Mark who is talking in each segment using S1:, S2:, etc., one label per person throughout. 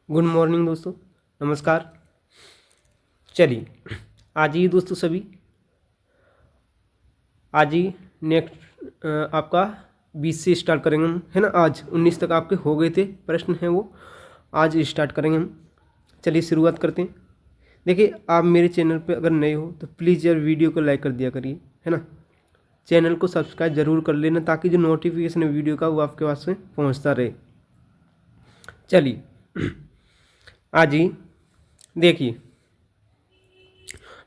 S1: Good morning दोस्तों, नमस्कार। चलिए आज ही दोस्तों सभी आज ही नेक्स्ट आपका 20 से स्टार्ट करेंगे हम, है ना। आज 19 तक आपके हो गए थे प्रश्न हैं, वो आज स्टार्ट करेंगे हम। चलिए शुरुआत करते हैं। देखिए, आप मेरे चैनल पे अगर नए हो तो प्लीज़ यार वीडियो को लाइक कर दिया करिए, है ना। चैनल को सब्सक्राइब जरूर कर लेना ताकि जो नोटिफिकेशन है वीडियो का वो आपके पास में पहुँचता रहे। चलिए आज ही देखिए,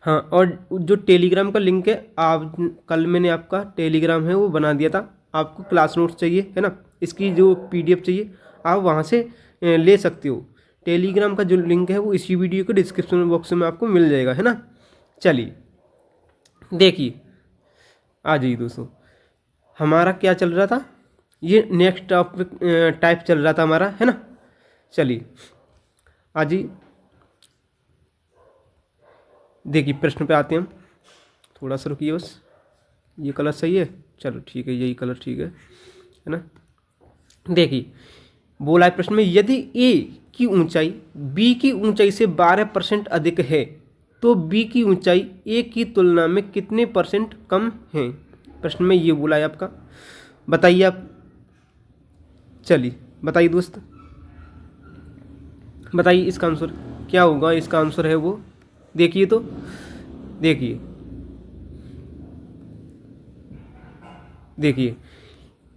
S1: हाँ, और जो टेलीग्राम का लिंक है, आप कल मैंने आपका टेलीग्राम है वो बना दिया था। आपको क्लास नोट्स चाहिए, है ना, इसकी जो पीडीएफ चाहिए आप वहाँ से ले सकते हो। टेलीग्राम का जो लिंक है वो इसी वीडियो के डिस्क्रिप्शन बॉक्स में आपको मिल जाएगा, है ना। चलिए देखिए, आ जाइए दोस्तों, हमारा क्या चल रहा था, ये नेक्स्ट टॉपिक टाइप चल रहा था हमारा, है ना। चलिए आज ही देखिए प्रश्न पे आते हैं हम। थोड़ा सा रुकिए बस, ये कलर सही है, चलो ठीक है, यही कलर ठीक है ना। देखिए बोला है प्रश्न में, यदि ए की ऊंचाई बी की ऊंचाई से 12% अधिक है तो बी की ऊंचाई ए की तुलना में कितने परसेंट कम है। प्रश्न में ये बोला है आपका, बताइए आप। चलिए बताइए दोस्त, बताइए इसका आंसर क्या होगा। इसका आंसर है वो, देखिए तो देखिए देखिए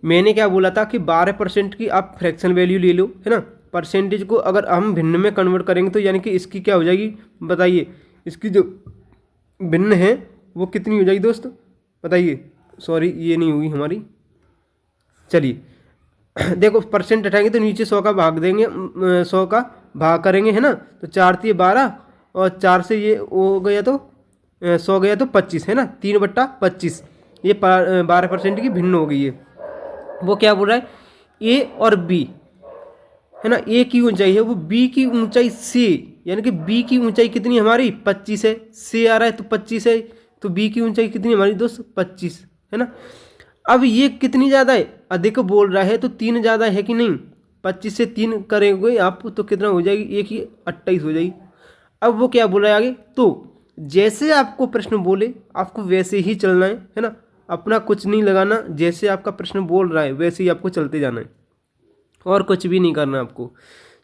S1: मैंने क्या बोला था कि 12% की आप फ्रैक्शन वैल्यू ले लो, है ना। परसेंटेज को अगर हम भिन्न में कन्वर्ट करेंगे तो यानी कि इसकी क्या हो जाएगी, बताइए। इसकी जो भिन्न है वो कितनी हो जाएगी दोस्त, बताइए। सॉरी, ये नहीं हुई हमारी। चलिए देखो, परसेंट हटाएंगे तो नीचे 100 का भाग देंगे, 100 का भाग करेंगे, है ना। तो 4 × 12 और 4 से ये हो गया तो 100 गया तो 25, है ना, 3/25। ये 12% की भिन्न हो गई है। वो क्या बोल रहा है, ए और बी, है ना। ए की ऊंचाई है वो बी की ऊंचाई से, यानी कि बी की ऊंचाई कितनी हमारी 25 है, से आ रहा है तो 25 है, तो बी की ऊंचाई कितनी हमारी दोस्त 25, है ना। अब ये कितनी ज़्यादा है, अधिक बोल रहा है तो 3 ज़्यादा है कि नहीं। 25 से 3 करेंगे आप तो कितना हो जाएगी, एक ही 28 हो जाएगी। अब वो क्या बोल रहा है आगे, तो जैसे आपको प्रश्न बोले आपको वैसे ही चलना है ना। अपना कुछ नहीं लगाना, जैसे आपका प्रश्न बोल रहा है वैसे ही आपको चलते जाना है और कुछ भी नहीं करना आपको।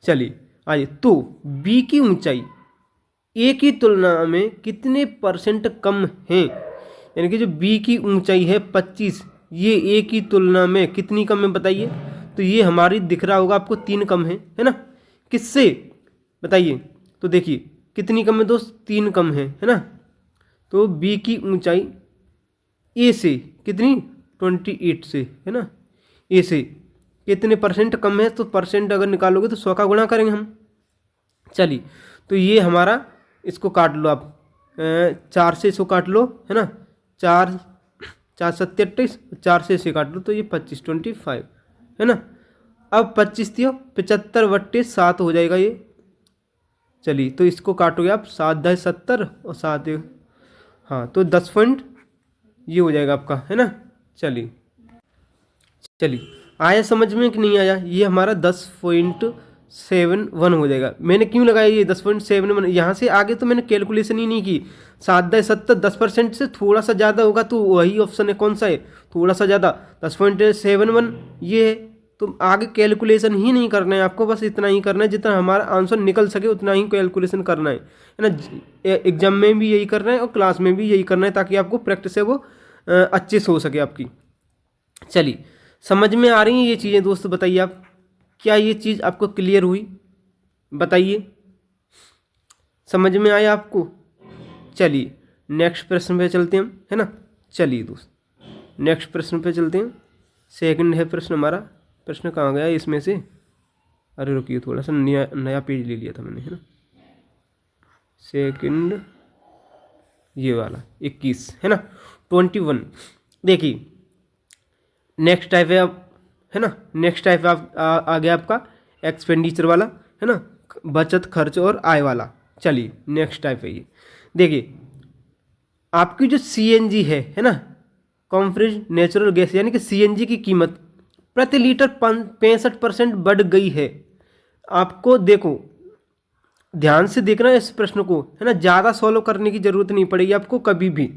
S1: चलिए आइए, तो बी की ऊंचाई ए की तुलना में कितने परसेंट कम है, यानी कि जो बी की ऊंचाई है 25, ये ए की तुलना में कितनी कम है बताइए। तो ये हमारी दिख रहा होगा आपको 3 कम है ना। किससे बताइए, तो देखिए कितनी कम है दोस्त, 3 कम है ना। तो बी की ऊंचाई ए से कितनी 28 से, है ना। ए से कितने परसेंट कम है, तो परसेंट अगर निकालोगे तो 100 का गुणा करेंगे हम। चलिए तो ये हमारा, इसको काट लो आप, 4 से इसको काट लो, है ना। 4 4 7 28, 4 से इसे काट लो तो ये 25 25, है ना। अब 25 दियो 75/7 हो जाएगा ये। चलिए तो इसको काटोगे आप, 7 10 70 और 7 हाँ, तो 10 पॉइंट ये हो जाएगा आपका, है ना। चलिए चलिए आया समझ में कि नहीं आया, ये हमारा 10.71 हो जाएगा। मैंने क्यों लगाया ये 10.71, यहाँ से आगे तो मैंने कैलकुलेशन ही नहीं की। 7 10 70, 10% से थोड़ा सा ज़्यादा होगा तो वही ऑप्शन है, कौन सा है, थोड़ा सा ज़्यादा 10.71 ये है। तो आगे कैलकुलेशन ही नहीं करना है आपको, बस इतना ही करना है, जितना हमारा आंसर निकल सके उतना ही कैलकुलेशन करना है ना। एग्जाम में भी यही करना है और क्लास में भी यही करना है, ताकि आपको प्रैक्टिस है वो अच्छे से हो सके आपकी। चलिए समझ में आ रही हैं ये चीज़ें दोस्त, बताइए आप, क्या ये चीज़ आपको क्लियर हुई, बताइए, समझ में आया आपको। चलिए नेक्स्ट प्रश्न पे चलते हैं हम, है ना। चलिए दोस्त नेक्स्ट प्रश्न पे चलते हैं। सेकंड है प्रश्न हमारा, प्रश्न कहाँ गया इसमें से, अरे रुकिए थोड़ा सा, नया पेज ले लिया था मैंने, है ना। सेकंड ये वाला 21, है ना, 21। देखिए नेक्स्ट टाइप है, आप है ना, नेक्स्ट टाइप आप आ गया आपका एक्सपेंडिचर वाला, है ना, बचत खर्च और आय वाला। चलिए नेक्स्ट टाइप है ये। देखिए आपकी जो सीएनजी है ना, कॉम्प्रेस्ड नेचुरल गैस, यानी कि सीएनजी की कीमत प्रति लीटर 65% बढ़ गई है। आपको देखो ध्यान से देखना इस प्रश्न को, है ना, ज़्यादा सॉल्व करने की जरूरत नहीं पड़ेगी आपको कभी भी।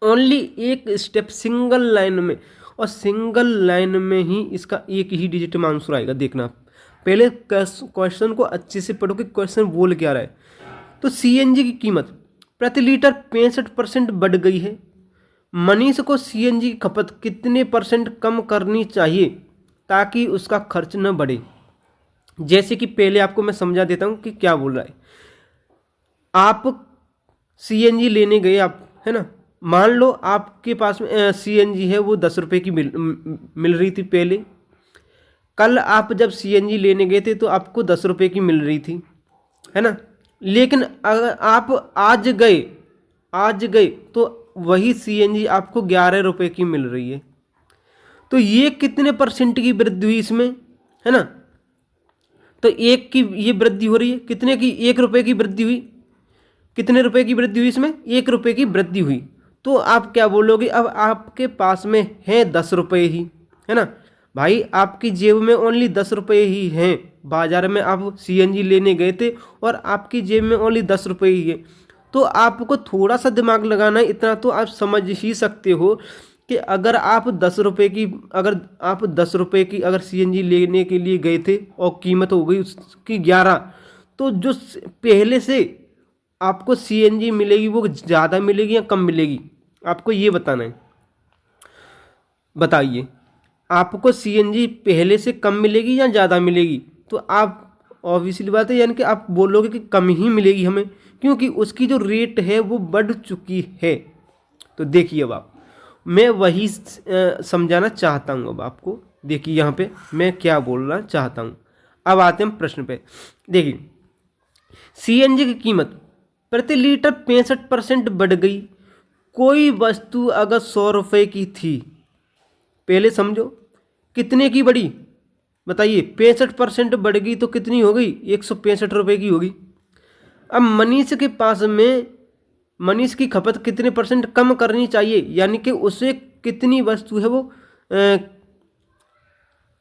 S1: ओनली एक स्टेप सिंगल लाइन में, और सिंगल लाइन में ही इसका एक ही डिजिट में आंसर आएगा। देखना आप पहले क्वेश्चन को अच्छे से पढ़ो कि क्वेश्चन बोल क्या रहा है। तो सीएनजी की कीमत प्रति लीटर 65% बढ़ गई है। मनीष को सीएनजी की खपत कितने % कम करनी चाहिए ताकि उसका खर्च न बढ़े। जैसे कि पहले आपको मैं समझा देता हूँ कि क्या बोल रहा है। आप सीएनजी लेने गए आप, है ना, मान लो आपके पास में सीएनजी है वो 10 रुपये की मिल रही थी पहले। कल आप जब सीएनजी लेने गए थे तो आपको 10 रुपये की मिल रही थी, है ना। लेकिन अगर आप आज गए तो वही सीएनजी आपको 11 रुपये की मिल रही है। तो ये कितने % की वृद्धि हुई इसमें, है ना। तो एक की ये वृद्धि हो रही है, कितने की, 1 रुपये की वृद्धि हुई। कितने रुपए की वृद्धि हुई इसमें, 1 रुपये की वृद्धि हुई। तो आप क्या बोलोगे, अब आपके पास में है 10 रुपये ही, है ना भाई, आपकी जेब में ओनली 10 रुपये ही हैं। बाजार में आप सीएनजी लेने गए थे और आपकी जेब में ओनली 10 रुपये ही है। तो आपको थोड़ा सा दिमाग लगाना है, इतना तो आप समझ ही सकते हो कि अगर आप 10 रुपये की अगर सीएनजी लेने के लिए गए थे और कीमत हो गई उसकी 11, तो जो पहले से आपको सीएनजी मिलेगी वो ज़्यादा मिलेगी या कम मिलेगी, आपको ये बताना है। बताइए, आपको सीएनजी पहले से कम मिलेगी या ज़्यादा मिलेगी। तो आप ऑब्वियसली बात है, यानी कि आप बोलोगे कि कम ही मिलेगी हमें, क्योंकि उसकी जो रेट है वो बढ़ चुकी है। तो देखिए अब आप, मैं वही समझाना चाहता हूँ। अब आपको देखिए यहाँ पे मैं क्या बोलना चाहता हूँ। अब आते हैं प्रश्न पे। देखिए, सीएनजी की कीमत प्रति लीटर 65% बढ़ गई। कोई वस्तु अगर 100 रुपये की थी, पहले समझो कितने की बढ़ी, बताइए, 65% बढ़ गई तो कितनी हो गई, 165 रुपये की होगी। अब मनीष की खपत कितने % कम करनी चाहिए, यानी कि उसे कितनी वस्तु है वो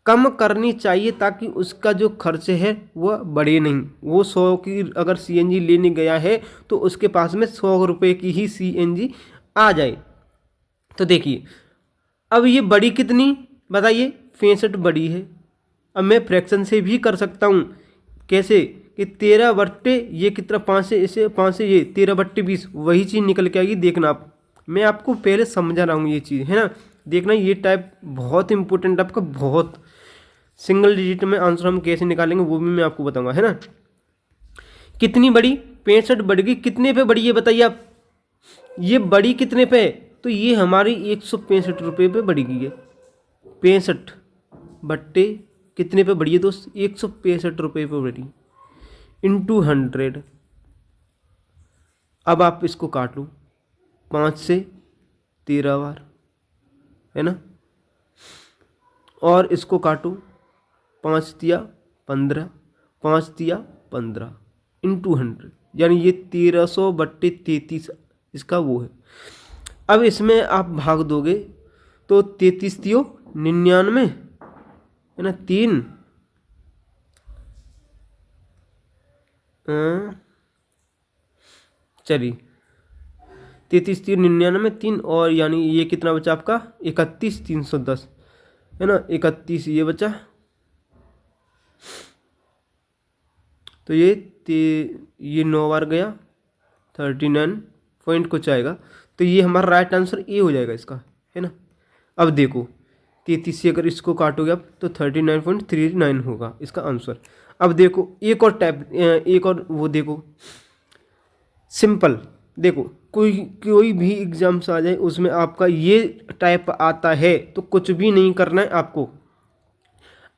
S1: कम करनी चाहिए ताकि उसका जो खर्च है वो बढ़े नहीं। वो 100 की अगर सीएनजी लेने गया है तो उसके पास में 100 रुपये की ही सीएनजी आ जाए। तो देखिए, अब ये बड़ी कितनी, बताइए, 65 बड़ी है। अब मैं फ्रैक्शन से भी कर सकता हूँ। कैसे कि 13 बट्टे ये कितना, 5 से इसे 5 से ये 13 बट्टे 20, वही चीज़ निकल के आएगी। देखना आप, मैं आपको पहले समझा रहा हूँ ये चीज़, है ना। देखना ये टाइप बहुत इंपॉर्टेंट आपका, बहुत। सिंगल डिजिट में आंसर हम कैसे निकालेंगे वो भी मैं आपको बताऊंगा, है ना। कितनी बड़ी, 65 बढ़ गई, कितने पे बढ़ी ये बताइए आप, ये बड़ी कितने पे है, तो ये हमारी 165 रुपये पे बढ़ गई है। 65 बट्टे कितने पे बढ़ी है दोस्त, 165 रुपये पे बढ़ी, इंटू 100। अब आप इसको काट लो 5 से 13 बार, है ना, और इसको काटो 5 तिया 15, 5 तिया 15 इंटू 100, यानी ये 1300 बट्टे 33 इसका वो है। अब इसमें आप भाग दोगे तो 33 तियो 99, है ना, 3 चलिए 33 तियो 99, 3 और यानी ये कितना बचा आपका 31 310, है ना, 31 ये बचा, तो ये 9 बार गया, 39 पॉइंट कुछ आएगा। तो ये हमारा राइट आंसर ए हो जाएगा इसका, है ना। अब देखो 33 से अगर इसको काटोगे आप तो 39.39 होगा इसका आंसर। अब देखो एक और वो देखो, सिंपल। देखो कोई भी एग्जाम्स आ जाए उसमें आपका ये टाइप आता है तो कुछ भी नहीं करना है आपको।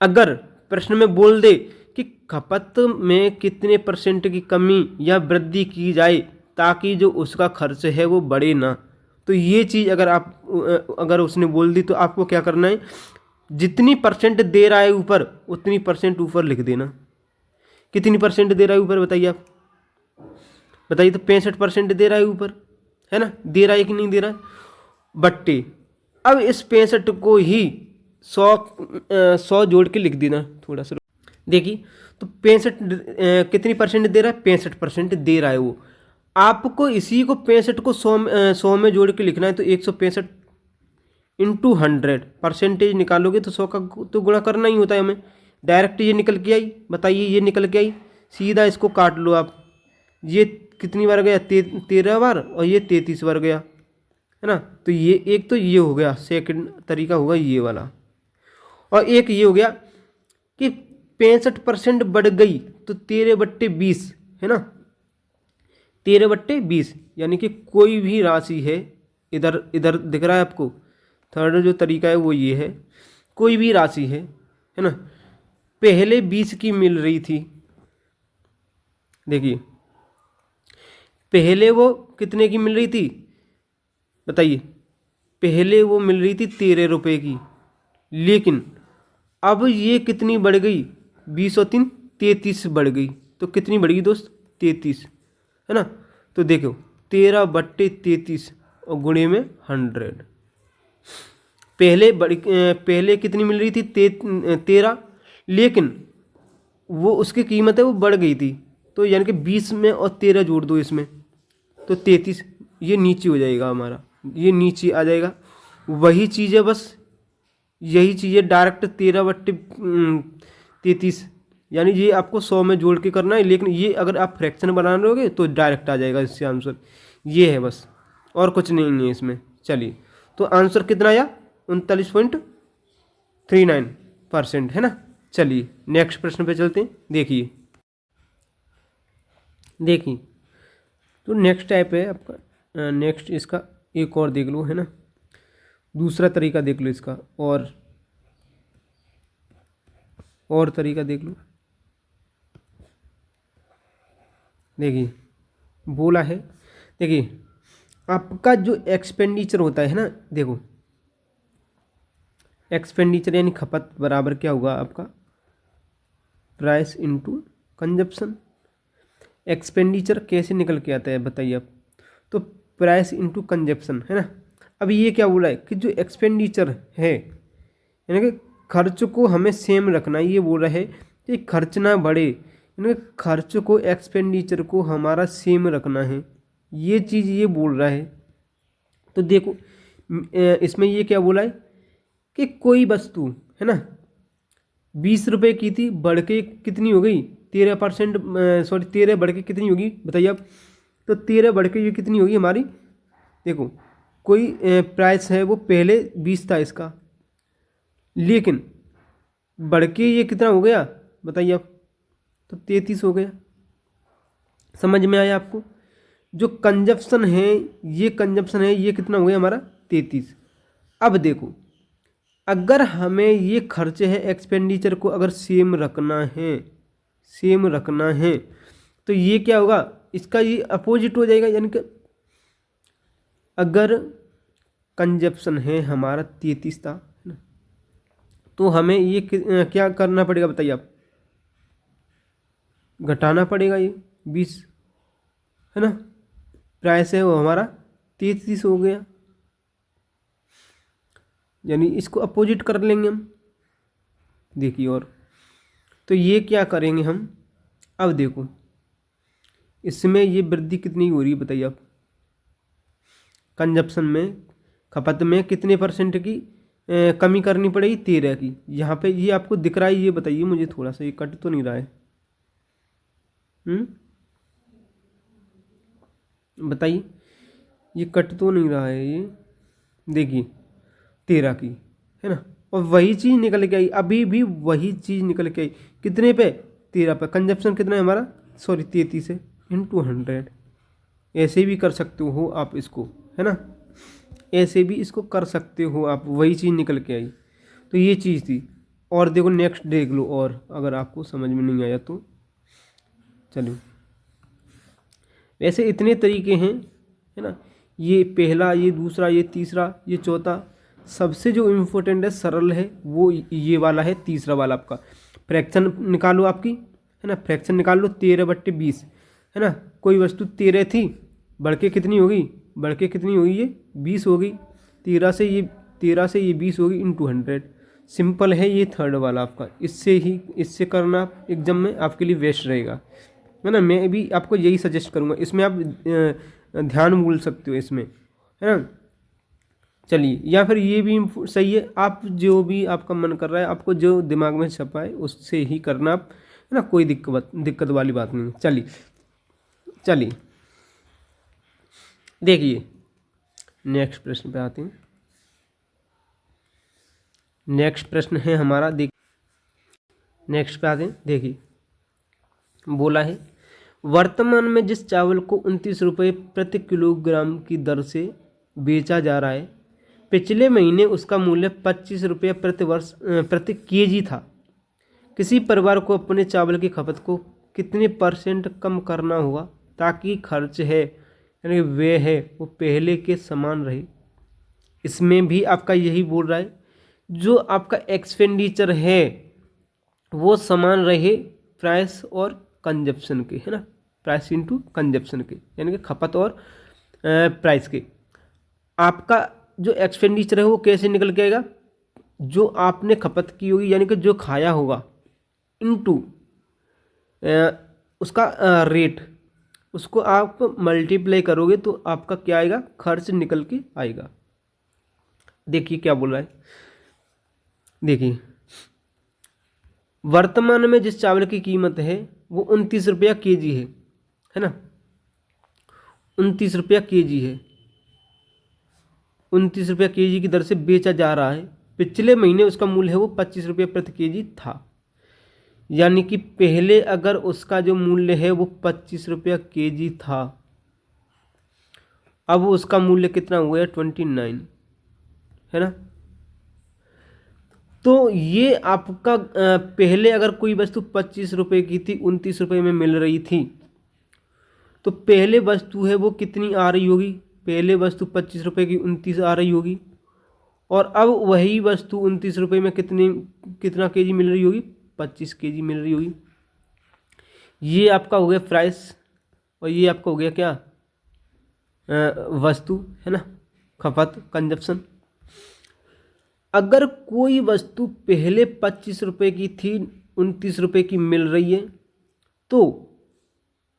S1: अगर प्रश्न में बोल दे कि खपत में कितने % की कमी या वृद्धि की जाए ताकि जो उसका खर्च है वो बढ़े ना, तो ये चीज़ अगर उसने बोल दी तो आपको क्या करना है, जितनी % दे रहा है ऊपर उतनी % ऊपर लिख देना। कितनी % दे रहा है ऊपर बताइए आप, बताइए। तो 65% दे रहा है ऊपर, है ना, दे रहा है कि नहीं दे रहा है, बट्टे। अब इस 65 को ही 100 जोड़ के लिख देना थोड़ा सा। देखिए तो 65 कितनी परसेंट दे रहा है, 65% दे रहा है वो। आपको इसी को 65 को 100 में जोड़ के लिखना है, तो 165 इंटू 100 परसेंटेज निकालोगे तो 100 का तो गुणा करना ही होता है हमें। डायरेक्ट ये निकल के आई, बताइए ये निकल के आई, सीधा इसको काट लो आप। ये कितनी बार गया, 13 बार, और ये 33 बार गया, है ना। तो ये एक तो ये हो गया, सेकंड तरीका होगा ये वाला। और एक ये हो गया कि 65% बढ़ गई तो 13/20, है ना, 13/20, यानी कि कोई भी राशि है, इधर इधर दिख रहा है आपको, थर्ड जो तरीका है वो ये है, कोई भी राशि है ना, पहले 20 की मिल रही थी, देखिए पहले वो कितने की मिल रही थी बताइए, पहले वो मिल रही थी 13 रुपये की, लेकिन अब ये कितनी बढ़ गई, 20 और 3 33 बढ़ गई। तो कितनी बढ़ गई दोस्त, 33, है ना। तो देखो 13/33 और गुणे में 100। पहले कितनी मिल रही थी, 13, लेकिन वो उसकी कीमत है वो बढ़ गई थी, तो यानी कि 20 में और 13 जोड़ दो इसमें, तो 33, ये नीचे हो जाएगा हमारा, ये नीचे आ जाएगा। वही चीज़ है, बस यही चीज़ है, डायरेक्ट 13/33, यानी ये आपको 100 में जोड़ के करना है, लेकिन ये अगर आप फ्रैक्शन बना लोगे तो डायरेक्ट आ जाएगा इससे आंसर। ये है बस, और कुछ नहीं है इसमें। चलिए तो आंसर कितना आया, 39.39%, है ना। चलिए नेक्स्ट प्रश्न पे चलते हैं। देखिए तो नेक्स्ट टाइप है आपका, नेक्स्ट इसका एक और देख लो, है ना, दूसरा तरीका देख लो इसका, और तरीका देख लो। देखिए बोला है, देखिए आपका जो एक्सपेंडिचर होता है ना, देखो एक्सपेंडिचर यानी खपत बराबर क्या होगा आपका, प्राइस इनटू कंजप्शन। एक्सपेंडिचर कैसे निकल के आता है बताइए आप, तो प्राइस इनटू कंजप्शन, है ना। अब ये क्या बोला है कि जो एक्सपेंडिचर है, यानी कि खर्च को हमें सेम रखना है, ये बोल रहा है कि खर्च ना बढ़े, यानी कि खर्च को, एक्सपेंडिचर को हमारा सेम रखना है, ये चीज़ ये बोल रहा है। तो देखो इसमें ये क्या बोला है कि कोई वस्तु, है ना, 20 रुपये की थी, बढ़ के कितनी हो गई, 13%, सॉरी 13 बढ़ के कितनी होगी बताइए आप, तो 13 बढ़ के ये कितनी होगी हमारी, देखो कोई प्राइस है वो पहले 20 था इसका, लेकिन बढ़ के ये कितना हो गया बताइए आप, तो 33 हो गया। समझ में आया आपको, जो कंजप्शन है, ये कंजप्शन है, ये कितना हो गया हमारा 33। अब देखो अगर हमें ये खर्चे है, एक्सपेंडिचर को अगर सेम रखना है, तो ये क्या होगा, इसका ये अपोजिट हो जाएगा, यानी कि अगर कंजप्शन है हमारा 33 था ना, तो हमें ये क्या करना पड़ेगा बताइए आप, घटाना पड़ेगा ये 20, है ना, प्राइस है वो हमारा 33 हो गया, यानी इसको अपोजिट कर लेंगे हम। देखिए और तो ये क्या करेंगे हम, अब देखो इसमें ये वृद्धि कितनी हो रही है बताइए आप, कंजप्शन में, खपत में कितने परसेंट की कमी करनी पड़ेगी, 13 की। यहाँ पे ये आपको दिख रहा है, ये बताइए मुझे थोड़ा सा, ये कट तो नहीं रहा है, बताइए, ये कट तो नहीं रहा है, ये देखिए 13 की, है ना, और वही चीज़ निकल के आई, अभी भी वही चीज़ निकल के आई, कितने पे, 13 पे। कंजप्शन कितना है हमारा, सॉरी 33 है, इंटू 100। ऐसे भी कर सकते हो आप इसको, है ना, ऐसे भी इसको कर सकते हो आप, वही चीज़ निकल के आई। तो ये चीज़ थी। और देखो नेक्स्ट देख लो, और अगर आपको समझ में नहीं आया तो चलो, वैसे इतने तरीके हैं, है ना, ये पहला, ये दूसरा, ये तीसरा, ये चौथा, सबसे जो इम्पोर्टेंट है, सरल है, वो ये वाला है, तीसरा वाला आपका। फ्रैक्शन निकालो आपकी, है ना, फ्रैक्शन निकाल लो, 13/20, है ना, कोई वस्तु 13 थी, बढ़ के कितनी होगी, ये 20 हो गई, 13 से ये 20 हो गई, इंटू 100। सिंपल है ये थर्ड वाला आपका, इससे करना एग्जाम में आपके लिए बेस्ट रहेगा, है ना। मैं भी आपको यही सजेस्ट करूँगा, इसमें आप ध्यान भूल सकते हो इसमें, है ना। चलिए, या फिर ये भी सही है, आप जो भी आपका मन कर रहा है, आपको जो दिमाग में छपा है उससे ही करना आप, है ना। कोई दिक्कत वाली बात नहीं है। चलिए देखिए नेक्स्ट प्रश्न पे आते हैं। नेक्स्ट प्रश्न है हमारा, नेक्स्ट पे आते हैं। देखिए बोला है, वर्तमान में जिस चावल को 29 रुपये प्रति किलोग्राम की दर से बेचा जा रहा है, पिछले महीने उसका मूल्य 25 रुपये प्रति केजी था। किसी परिवार को अपने चावल की खपत को कितने % कम करना होगा ताकि खर्च है यानी व्यय है वो पहले के समान रहे। इसमें भी आपका यही बोल रहा है, जो आपका एक्सपेंडिचर है वो समान रहे प्राइस और कंजप्शन के, है ना। प्राइस इनटू कंजप्शन के, यानी कि खपत और प्राइस के। आपका जो एक्सपेंडिचर है वो कैसे निकल के आएगा, जो आपने खपत की होगी यानी कि जो खाया होगा इनटू उसका रेट, उसको आप मल्टीप्लाई करोगे तो आपका क्या आएगा, खर्च निकल के आएगा। देखिए क्या बोल रहा है, देखिए वर्तमान में जिस चावल की कीमत है वो 29 रुपया केजी है ना। 29 रुपया केजी है, 29 रुपया केजी की दर से बेचा जा रहा है। पिछले महीने उसका मूल्य है वो 25 रुपये प्रति केजी था। यानी कि पहले अगर उसका जो मूल्य है वो 25 रुपया केजी था, अब उसका मूल्य कितना हुआ है, 29, है ना। तो ये आपका पहले अगर कोई वस्तु 25 रुपये की थी, 29 रुपये में मिल रही थी, तो पहले वस्तु है वो कितनी आ रही होगी, पहले वस्तु 25 रुपये की 29 आ रही होगी, और अब वही वस्तु 29 रुपये में कितना केजी मिल रही होगी, 25 केजी मिल रही होगी। ये आपका हो गया प्राइस, और ये आपका हो गया क्या, वस्तु, है ना, खपत, कंजप्शन। अगर कोई वस्तु पहले 25 रुपये की थी, 29 रुपये की मिल रही है, तो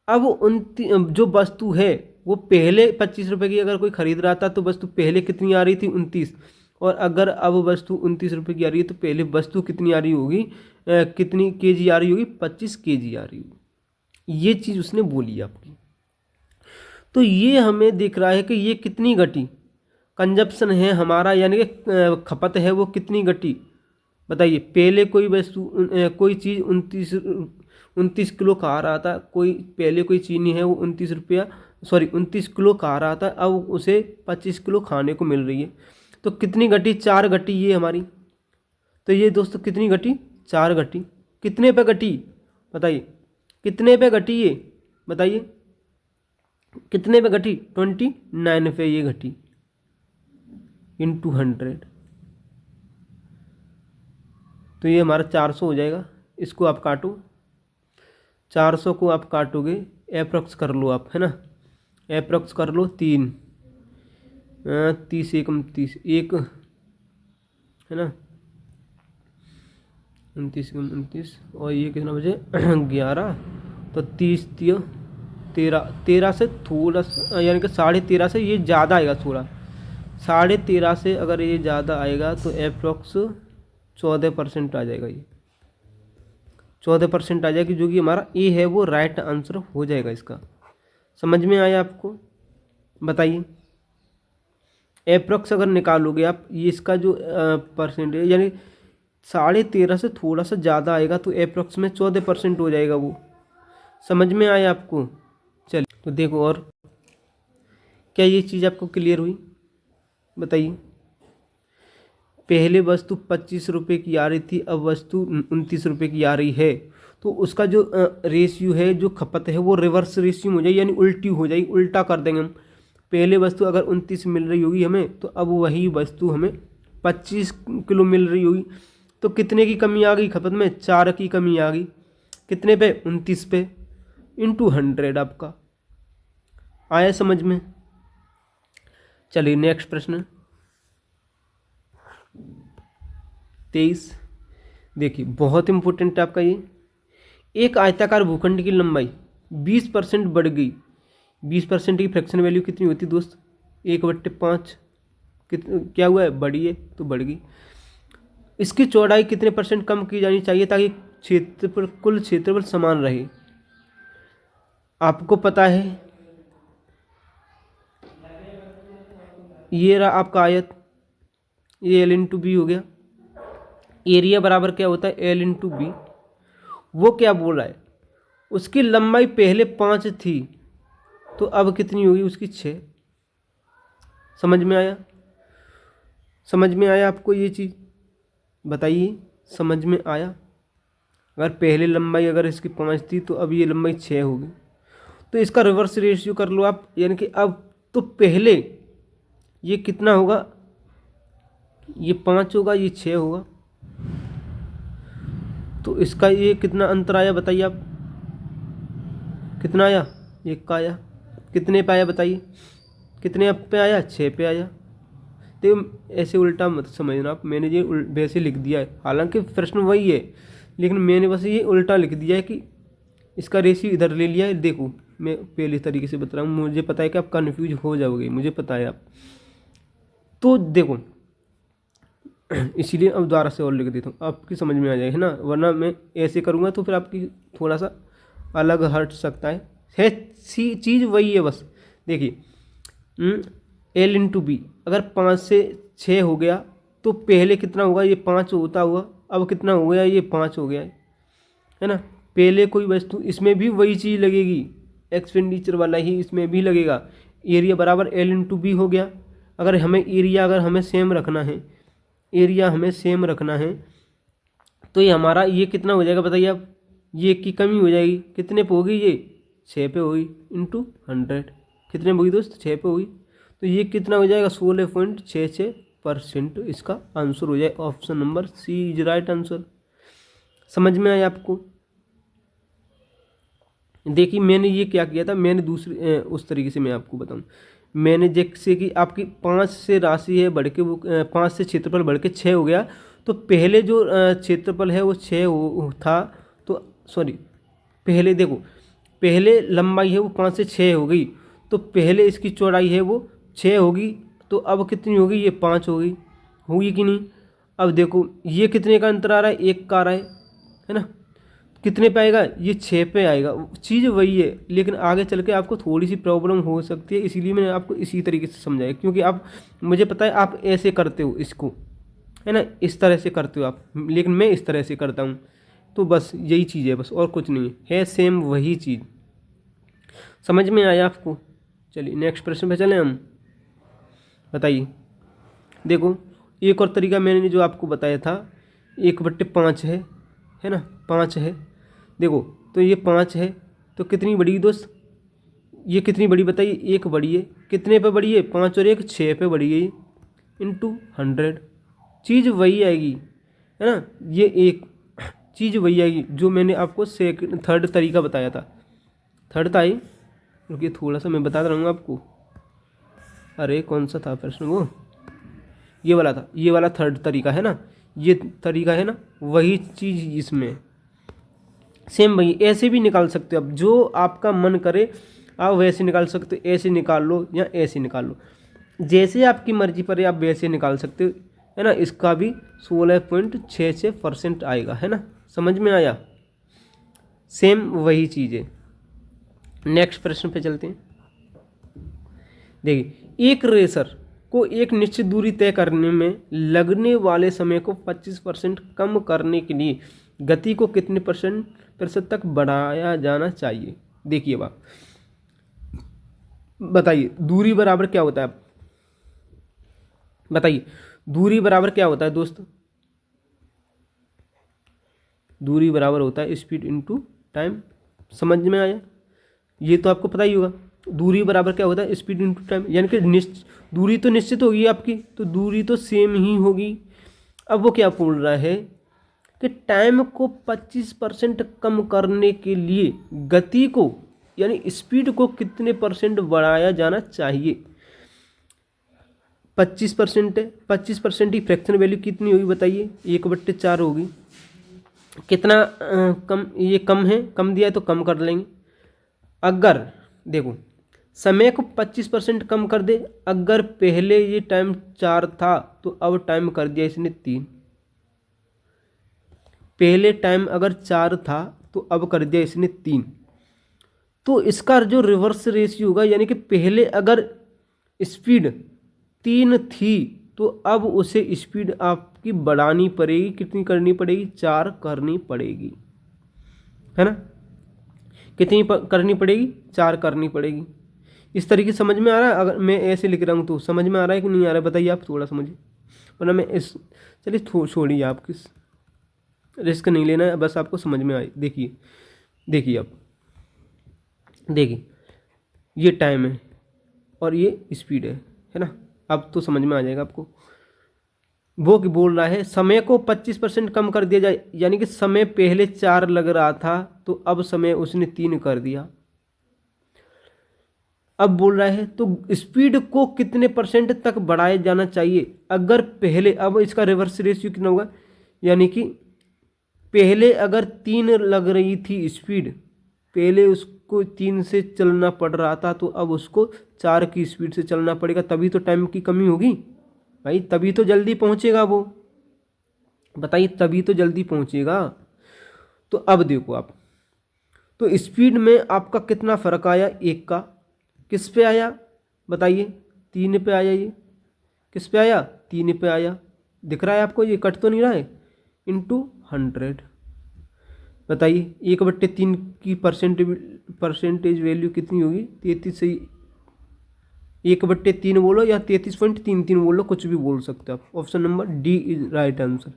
S1: अब जो वस्तु है वो पहले 25 रुपये की अगर कोई खरीद रहा था तो वस्तु पहले कितनी आ रही थी, 29, और अगर अब वस्तु 29 रुपये की आ रही है तो पहले वस्तु कितनी आ रही होगी, कितनी केजी आ रही होगी, 25 केजी आ रही होगी। ये चीज़ उसने बोली आपकी। तो ये हमें दिख रहा है कि ये कितनी घटी, कंजप्शन है हमारा, यानी कि खपत है वो कितनी घटी। बताइए, पहले कोई वस्तु कोई चीज़ 29 किलो खा रहा था, पहले कोई चीनी है वो 29 किलो खा रहा था, अब उसे 25 किलो खाने को मिल रही है। तो कितनी घटी, 4 घटी ये हमारी। तो ये दोस्तों कितनी घटी, 4 घटी। कितने पे घटी बताइए, कितने पे घटी ये बताइए, कितने पे घटी, 29 पे ये घटी, इंटू 100। तो ये हमारा 400 हो जाएगा। इसको आप काटो, 400 को आप काटोगे, एप्रॉक्स कर लो आप, है ना, एप्रॉक्स कर लो 3, 30 एकम 30 एक, है ना, 29 एकम 29, और ये कितना बजे 11, तो 30 13 से थोड़ा सा, यानी कि 13.5 से ये ज़्यादा आएगा थोड़ा, 13.5 से अगर ये ज़्यादा आएगा तो एप्रॉक्स 14% आ जाएगा, ये 14% आ जाएगी, जो कि हमारा ए है वो राइट आंसर हो जाएगा इसका। समझ में आया आपको, बताइए। एप्रॉक्स अगर निकालोगे आप, ये इसका जो परसेंटेज, यानी 13.5 से थोड़ा सा ज़्यादा आएगा तो एप्रॉक्स में 14% हो जाएगा वो। समझ में आया आपको। चलिए तो देखो, और क्या ये चीज़ आपको क्लियर हुई, बताइए। पहले वस्तु 25 रुपये की आ रही थी, अब वस्तु 29 रुपये की आ रही है, तो उसका जो रेशियो है, जो खपत है वो रिवर्स रेशियो हो जाएगी, यानी उल्टी हो जाएगी, उल्टा कर देंगे हम। पहले वस्तु अगर 29 मिल रही होगी हमें, तो अब वही वस्तु हमें 25 किलो मिल रही होगी, तो कितने की कमी आ गई खपत में, 4 की कमी आ गई। कितने पे, 29 पे, इंटू 100 आपका आया समझ में। चलिए नेक्स्ट प्रश्न। 23। देखिए बहुत इंपॉर्टेंट है आपका ये। एक आयताकार भूखंड की लंबाई 20% बढ़ गई। 20% की फ्रैक्शन वैल्यू कितनी होती है दोस्त? 1/5। क्या हुआ है? बढ़ी है तो बढ़ गई। इसकी चौड़ाई कितने % कम की जानी चाहिए ताकि क्षेत्रफल कुल क्षेत्रफल समान रहे? आपको पता है ये रहा आपका आयत, ये L/B हो गया। एरिया बराबर क्या होता है? L/B। वो क्या बोल रहा है? उसकी लंबाई पहले 5 थी तो अब कितनी होगी उसकी? 6। समझ में आया? समझ में आया आपको ये चीज़? बताइए, समझ में आया? अगर पहले लंबाई अगर इसकी 5 थी तो अब ये लंबाई 6 होगी। तो इसका रिवर्स रेशियो कर लो आप, यानी कि अब तो पहले ये कितना होगा? ये 5 होगा, ये 6 होगा। तो इसका ये कितना अंतर आया बताइए आप? कितना आया? 1 का आया। कितने पे आया बताइए? कितने पे आया? 6 पे आया। तो ऐसे उल्टा मत समझना आप, मैंने ये वैसे लिख दिया है, हालांकि प्रश्न वही है, लेकिन मैंने बस ये उल्टा लिख दिया है कि इसका रेशियो इधर ले लिया है। देखो मैं पहले तरीके से बता रहा हूँ, मुझे पता है कि आप कन्फ्यूज हो जाओगे, मुझे पता है आप। तो देखो इसीलिए अब दोबारा से और लिख देता हूँ, आपकी समझ में आ जाएगी ना, वरना मैं ऐसे करूँगा तो फिर आपकी थोड़ा सा अलग हट सकता है चीज़ वही है बस। देखिए L/B अगर 5 से 6 हो गया तो पहले कितना होगा? ये 5 होता हुआ अब कितना हो गया? ये 5 हो गया है ना। पहले कोई वस्तु, इसमें भी वही चीज़ लगेगी, एक्सपेंडिचर वाला ही इसमें भी लगेगा। एरिया बराबर L/B हो गया। अगर हमें एरिया अगर हमें सेम रखना है, एरिया हमें सेम रखना है तो ये हमारा ये कितना हो जाएगा बताइए आप? ये की कमी हो जाएगी, कितने पे होगी? ये 6 पे होगी इंटू 100। कितने पे होगी दोस्त? 6 पे होगी। तो ये कितना हो जाएगा? 16.66%। इसका आंसर हो जाए option number C is right answer. समझ में आया आपको? देखिए मैंने ये क्या किया था, मैंने दूसरी उस तरीके से मैं आपको बताऊं। मैंने जैसे कि आपकी 5 से राशि है बढ़ के वो 5 से क्षेत्रफल बढ़ के 6 हो गया, तो पहले जो क्षेत्रफल है वो 6 था, तो सॉरी पहले देखो, पहले लंबाई है वो 5 से 6 हो गई, तो पहले इसकी चौड़ाई है वो 6 होगी, तो अब कितनी होगी? ये 5 होगी, होगी कि नहीं? अब देखो ये कितने का अंतर आ रहा है? 1 का आ रहा है ना। कितने पे आएगा? ये 6 पे आएगा। चीज़ वही है, लेकिन आगे चल के आपको थोड़ी सी प्रॉब्लम हो सकती है, इसीलिए मैंने आपको इसी तरीके से समझाया, क्योंकि आप, मुझे पता है आप ऐसे करते हो इसको, है ना, इस तरह से करते हो आप, लेकिन मैं इस तरह से करता हूँ। तो बस यही चीज़ है, बस और कुछ नहीं है सेम वही चीज़। समझ में आया आपको? चलिए नेक्स्ट प्रश्न पे चलें हम। बताइए, देखो एक और तरीका मैंने जो आपको बताया था, 1/5 है ना, 5 है। देखो तो ये 5 है तो कितनी बड़ी दोस्त? ये कितनी बड़ी बताइए? 1 बड़ी है। कितने पे बड़ी है? 5 और 1 6 पे बड़ी है, इंटू 100। चीज़ वही आएगी, है ना। ये एक चीज़ वही आएगी जो मैंने आपको थर्ड तरीका बताया था। थर्ड था ही, क्योंकि थोड़ा सा मैं बता रहा हूँ आपको। अरे कौन सा था प्रश्न? वो ये वाला था, ये वाला थर्ड तरीका है ना, ये तरीका है ना, वही चीज़ इसमें सेम वही। ऐसे भी निकाल सकते हो आप, जो आपका मन करे आप वैसे निकाल सकते हो, ऐसे निकाल लो या ऐसे निकाल लो, जैसे आपकी मर्जी पर आप वैसे निकाल सकते हो, है ना। इसका भी 16.66% आएगा, है ना। समझ में आया? सेम वही चीज़ है। नेक्स्ट प्रश्न पे चलते हैं। देखिए, एक रेसर को एक निश्चित दूरी तय करने में लगने वाले समय को 25% कम करने के लिए गति को कितने प्रतिशत तक बढ़ाया जाना चाहिए? देखिए बात, बताइए दूरी बराबर क्या होता है? बताइए दूरी बराबर क्या होता है दोस्त? दूरी बराबर होता है स्पीड इनटू टाइम। समझ में आया? ये तो आपको पता ही होगा। दूरी बराबर क्या होता है? स्पीड इनटू टाइम, यानी कि दूरी तो निश्चित होगी आपकी, तो दूरी तो सेम ही होगी। अब वो क्या बोल रहा है कि टाइम को 25% कम करने के लिए गति को, यानी स्पीड को कितने % बढ़ाया जाना चाहिए? 25% है, 25% की फ्रैक्शन वैल्यू कितनी होगी बताइए, 1/4 होगी। कितना कम, ये कम है, कम दिया है तो कम कर लेंगे। अगर देखो समय को 25% कम कर दे, अगर पहले ये टाइम 4 था तो अब टाइम कर दिया इसने 3। पहले टाइम अगर 4 था तो अब कर दिया इसने 3। तो इसका जो रिवर्स रेशियो होगा, यानी कि पहले अगर स्पीड 3 थी तो अब उसे स्पीड आपकी बढ़ानी पड़ेगी, कितनी करनी पड़ेगी, 4 करनी पड़ेगी, है ना। कितनी करनी पड़ेगी, 4 करनी पड़ेगी। इस तरीके समझ में आ रहा है? अगर मैं ऐसे लिख रहा हूँ तो समझ में आ रहा है कि नहीं आ रहा है, बताइए आप थोड़ा समझिए, वरना मैं इस, चलिए छोड़िए, आप किस रिस्क नहीं लेना है, बस आपको समझ में आए। देखिए देखिए आप देखिए, ये टाइम है और ये स्पीड है ना। अब तो समझ में आ जाएगा आपको। वो कि बोल रहा है समय को 25% कम कर दिया जाए, यानी कि समय पहले 4 लग रहा था तो अब समय उसने 3 कर दिया। अब बोल रहा है तो स्पीड को कितने % तक बढ़ाया जाना चाहिए, अगर पहले, अब इसका रिवर्स रेशियो कितना होगा, यानी कि पहले अगर 3 लग रही थी स्पीड, पहले उसको 3 से चलना पड़ रहा था तो अब उसको 4 की स्पीड से चलना पड़ेगा, तभी तो टाइम की कमी होगी भाई, तभी तो जल्दी पहुंचेगा वो, बताइए, तभी तो जल्दी पहुंचेगा। तो अब देखो आप, तो स्पीड में आपका कितना फर्क आया, 1 का। किस पे आया बताइए, 3 पे आया। ये किस पे आया, 3 पे आया। दिख रहा है आपको, ये कट तो नहीं रहा है, इंटू 100। बताइए 1/3 की परसेंटेज वैल्यू कितनी होगी, 33 से 1/3 बोलो या 33.33 बोलो, कुछ भी बोल सकते हो आप। Option number D is right answer,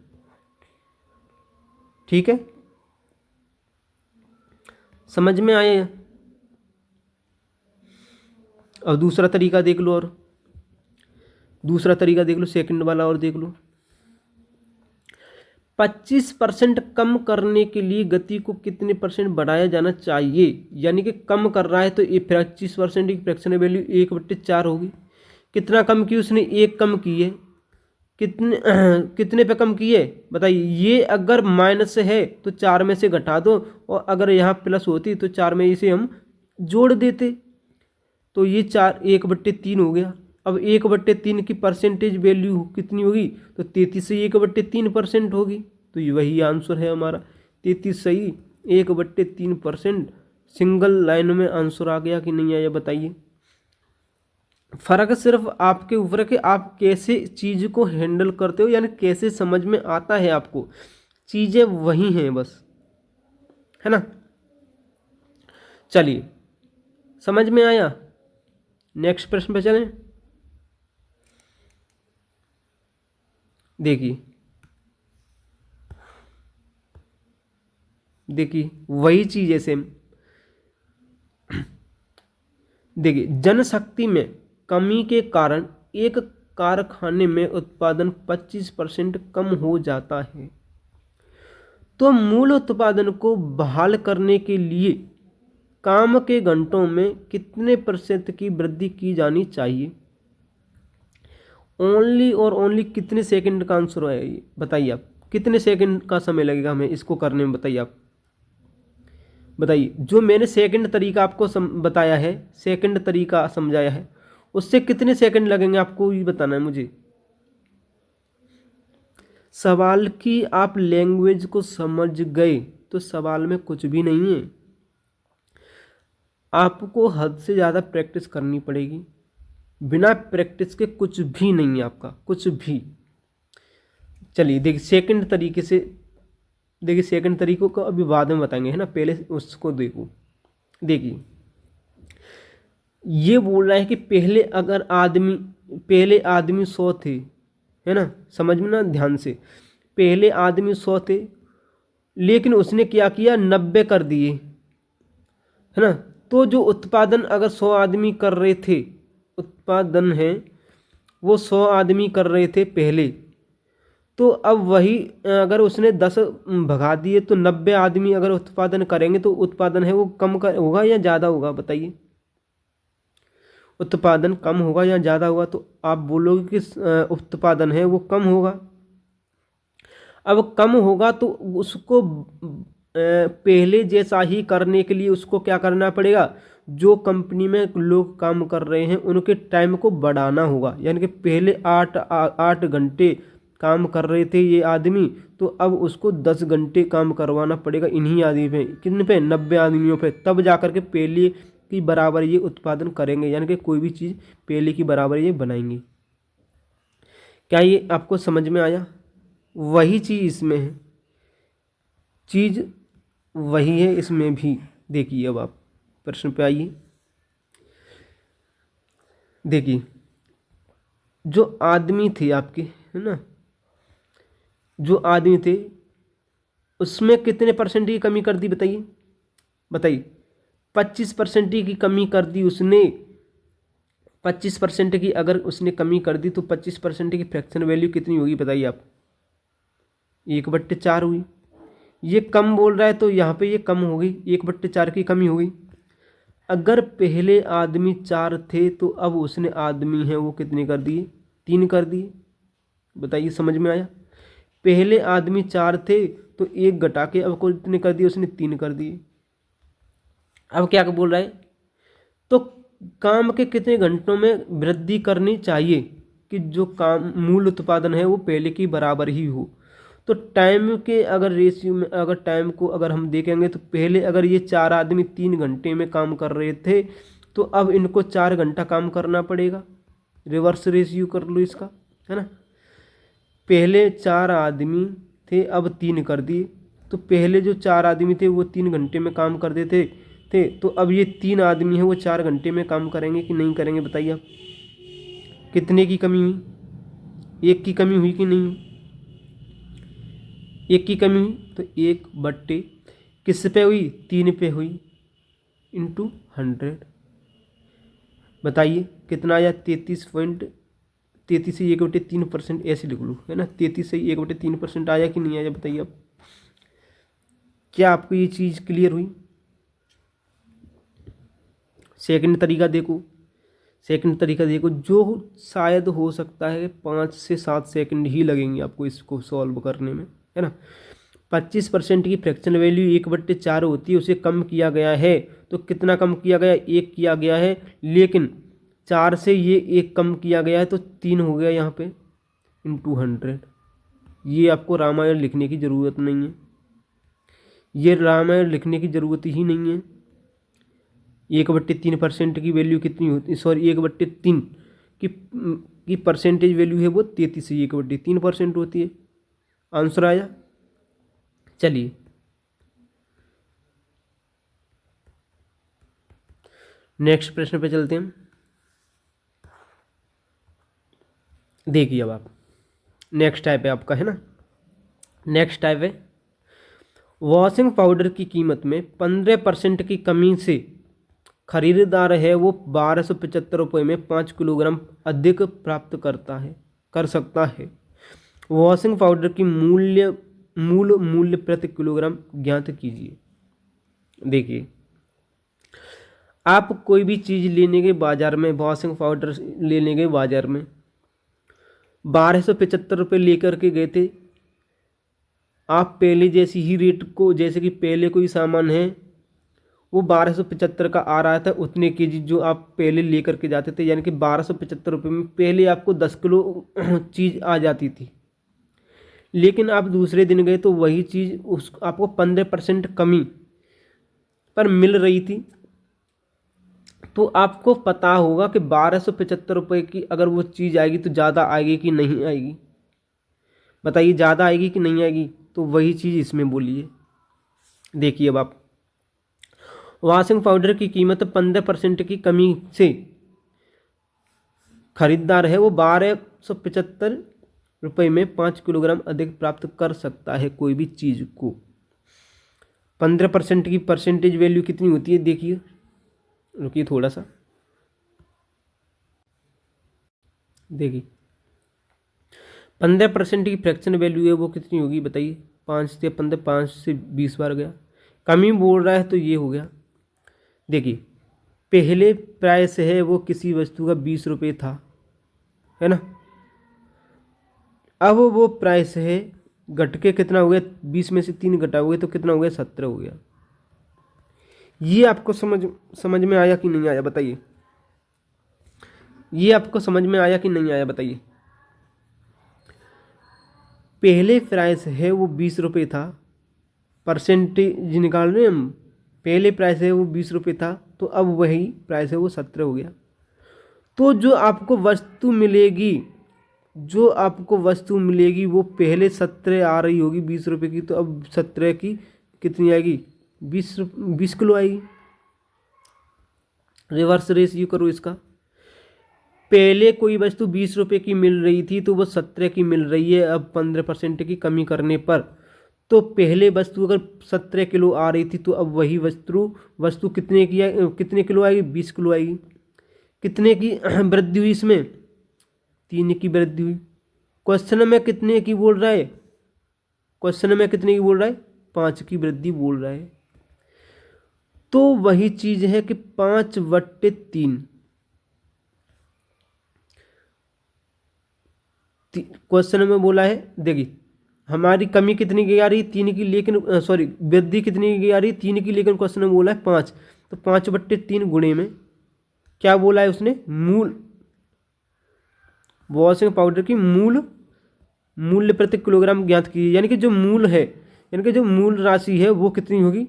S1: ठीक है। समझ में आया? अब दूसरा तरीका देख लो, और दूसरा तरीका देख लो, सेकंड वाला और देख लो। 25% कम करने के लिए गति को कितने % बढ़ाया जाना चाहिए, यानी कि कम कर रहा है तो ये 25% की फ्रैक्शन वैल्यू 1/4 होगी। कितना कम की उसने, 1 कम की है। कितने कितने पे कम की है बताइए, ये अगर माइनस है तो 4 में से घटा दो, और अगर यहाँ प्लस होती तो 4 में इसे हम जोड़ देते, तो ये 1/3 हो गया। अब 1/3 की परसेंटेज वैल्यू कितनी होगी, तो 33 से 1/3% होगी, तो ये वही आंसर है हमारा, 33 सही 1/3%। सिंगल लाइन में आंसर आ गया कि नहीं आया बताइए। फर्क सिर्फ आपके ऊपर है कि आप कैसे चीज़ को हैंडल करते हो, यानी कैसे समझ में आता है आपको, चीज़ें वही हैं बस, है ना। चलिए समझ में आया, नेक्स्ट प्रश्न पे चलें। देखिए देखिए वही चीज़ है सेम। देखिए जनशक्ति में कमी के कारण एक कारखाने में उत्पादन 25% कम हो जाता है, तो मूल उत्पादन को बहाल करने के लिए काम के घंटों में कितने % की वृद्धि की जानी चाहिए। ओनली और ओनली कितने सेकंड का आंसर है ये बताइए आप, कितने सेकंड का समय लगेगा हमें इसको करने में, बताइए आप बताइए। जो मैंने सेकंड तरीका आपको बताया है, सेकंड तरीका समझाया है, उससे कितने सेकंड लगेंगे आपको ये बताना है मुझे। सवाल की आप लैंग्वेज को समझ गए तो सवाल में कुछ भी नहीं है, आपको हद से ज़्यादा प्रैक्टिस करनी पड़ेगी, बिना प्रैक्टिस के कुछ भी नहीं है आपका, कुछ भी। चलिए देखिए सेकंड तरीके से, देखिए सेकंड तरीकों को अभी बाद में बताएंगे, है ना, पहले उसको देखो। देखिए ये बोल रहा है कि पहले आदमी 100 थे, है ना, समझ में ना ध्यान से, पहले आदमी 100 थे, लेकिन उसने क्या किया, 90 कर दिए, है ना। तो जो उत्पादन अगर 100 आदमी कर रहे थे, उत्पादन है वो 100 आदमी कर रहे थे पहले, तो अब वही अगर उसने 10 भगा दिए तो 90 आदमी अगर उत्पादन करेंगे तो उत्पादन है वो कम होगा या ज़्यादा होगा बताइए। उत्पादन कम होगा या ज़्यादा होगा, तो आप बोलोगे कि उत्पादन है वो कम होगा। अब कम होगा तो उसको पहले जैसा ही करने के लिए उसको क्या करना पड़ेगा, जो कंपनी में लोग काम कर रहे हैं उनके टाइम को बढ़ाना होगा। यानी कि पहले 8 घंटे काम कर रहे थे ये आदमी, तो अब उसको 10 घंटे काम करवाना पड़ेगा इन्हीं आदमी पे। कितने पे? 90 आदमियों पे। तब जाकर के पहले की बराबर ये उत्पादन करेंगे, यानी कि कोई भी चीज़ पहले की बराबर ये बनाएंगे। क्या ये आपको समझ में आया? वही चीज़ इसमें है, चीज़ वही है इसमें भी। देखिए अब आप प्रश्न पे आइए। देखिए जो आदमी थे आपके, है ना, जो आदमी थे उसमें कितने परसेंट की कमी कर दी बताइए? बताइए 25% की कमी कर दी उसने। 25% की अगर उसने कमी कर दी तो 25% की फ्रैक्शन वैल्यू कितनी होगी बताइए आप? 1/4 हुई। ये कम बोल रहा है तो यहाँ पे ये कम होगी, 1/4 की कमी होगी। अगर पहले आदमी 4 थे तो अब उसने आदमी है वो कितने कर दिए? 3 कर दिए। बताइए समझ में आया? पहले आदमी 4 थे तो 1 घटा के अब कितने कर दिए उसने? 3 कर दिए। अब क्या बोल रहा है, तो काम के कितने घंटों में वृद्धि करनी चाहिए कि जो काम मूल उत्पादन है वो पहले की बराबर ही हो। तो टाइम के अगर रेशियो में, अगर टाइम को अगर हम देखेंगे तो पहले अगर ये 4 आदमी 3 घंटे में काम कर रहे थे तो अब इनको 4 घंटा काम करना पड़ेगा। रिवर्स रेशियो कर लो इसका, है ना। पहले 4 आदमी थे अब 3 कर दिए, तो पहले जो 4 आदमी थे वो 3 घंटे में काम कर देते थे, तो अब ये 3 आदमी हैं वो 4 घंटे में काम करेंगे कि नहीं करेंगे बताइए आप? कितने की कमी हुई? 1 की कमी हुई कि नहीं? 1 की कमी हुई तो 1/, किस पे हुई? 3 पे हुई, इंटू 100। बताइए कितना आया? 33 से 1/3% ऐसे लिख लो, है ना। 33 से 1/3% आया कि नहीं आया बताइए आप? क्या आपको ये चीज़ क्लियर हुई? सेकंड तरीका देखो, सेकंड तरीका देखो जो शायद हो सकता है 5 से 7 सेकंड ही लगेंगे आपको इसको सॉल्व करने में, है ना। 25% की फ्रैक्शन वैल्यू 1/4 होती है, उसे कम किया गया है। तो कितना कम किया गया? 1 किया गया है, लेकिन 4 से ये 1 कम किया गया है तो 3 हो गया यहाँ पे, इंटू 100। ये आपको रामायण लिखने की ज़रूरत नहीं है, ये रामायण लिखने की ज़रूरत ही नहीं है। 1/3% की वैल्यू कितनी होती, सॉरी 1/3 की परसेंटेज वैल्यू है वो 33 से 1/3% होती है। आंसर आया? चलिए नेक्स्ट प्रश्न पे चलते हैं। देखिए अब आप नेक्स्ट टाइप है आपका, है ना। नेक्स्ट टाइप है वॉशिंग पाउडर की कीमत में 15% की कमी से खरीदार है वो 1275 रुपये में 5 किलोग्राम अधिक प्राप्त कर सकता है। वॉशिंग पाउडर की मूल मूल्य प्रति किलोग्राम ज्ञात कीजिए। देखिए आप कोई भी चीज़ लेने के बाजार में, वॉशिंग पाउडर लेने के बाजार में 1275 रुपये लेकर के गए थे। आप पहले जैसी ही रेट को, जैसे कि पहले कोई सामान है वो 1275 का आ रहा था, उतने केजी जो आप पहले लेकर के जाते थे, यानी कि 1275 रुपये में पहले आपको 10 किलो चीज़ आ जाती थी। लेकिन आप दूसरे दिन गए तो वही चीज़ उस आपको 15% कमी पर मिल रही थी। तो आपको पता होगा कि 1275 रुपये की अगर वो चीज़ आएगी तो ज़्यादा आएगी कि नहीं आएगी? बताइए ज़्यादा आएगी कि नहीं आएगी? तो वही चीज़ इसमें बोलिए। देखिए अब आप वॉशिंग पाउडर की कीमत 15% की कमी से खरीदार है वो 1275 रुपये में 5 किलोग्राम अधिक प्राप्त कर सकता है कोई भी चीज़ को। 15% की परसेंटेज वैल्यू कितनी होती है? देखिए रुकिए थोड़ा सा, देखिए 15% की फ्रैक्शन वैल्यू है वो कितनी होगी बताइए? 5 से 15, 5 से 20 बार गया, कमी बोल रहा है तो ये हो गया। देखिए पहले प्राइस है वो किसी वस्तु का 20 रुपये था, है ना। अब वो प्राइस है घट के कितना हो गया, 20 में से 3 घटा हुए तो कितना हो गया, 17 हो गया। ये आपको समझ में आया कि नहीं आया बताइए। ये आपको समझ में आया कि नहीं आया बताइए। पहले प्राइस है वो 20 रुपये था, परसेंटेज निकाल रहे हैं हम। पहले प्राइस है वो 20 रुपये था, तो अब वही प्राइस है वो 17 हो गया। तो जो आपको वस्तु मिलेगी वो पहले 17 आ रही होगी 20 रुपये की, तो अब 17 की कितनी आएगी, 20 किलो आएगी। रिवर्स रेशियो करो इसका। पहले कोई वस्तु 20 रुपये की मिल रही थी तो वो 17 की मिल रही है अब 15% की कमी करने पर। तो पहले वस्तु अगर 17 किलो आ रही थी तो अब वही वस्तु कितने किलो आएगी, 20 किलो आएगी। कितने की वृद्धि हुई इसमें, 3 की वृद्धि हुई। क्वेश्चन में कितने की बोल रहा है, 5 की वृद्धि बोल रहा है। तो वही चीज है कि 5/3 क्वेश्चन में बोला है। देखिए हमारी कमी कितनी की आ रही है, 3 की, लेकिन वृद्धि कितनी की आ रही है, 3 की, लेकिन क्वेश्चन में बोला है 5। तो 5/3 गुणे में क्या बोला है उसने, मूल वॉशिंग पाउडर की मूल्य प्रति किलोग्राम ज्ञात कीजिए। यानी कि जो मूल है, यानी कि जो मूल राशि है वो कितनी होगी।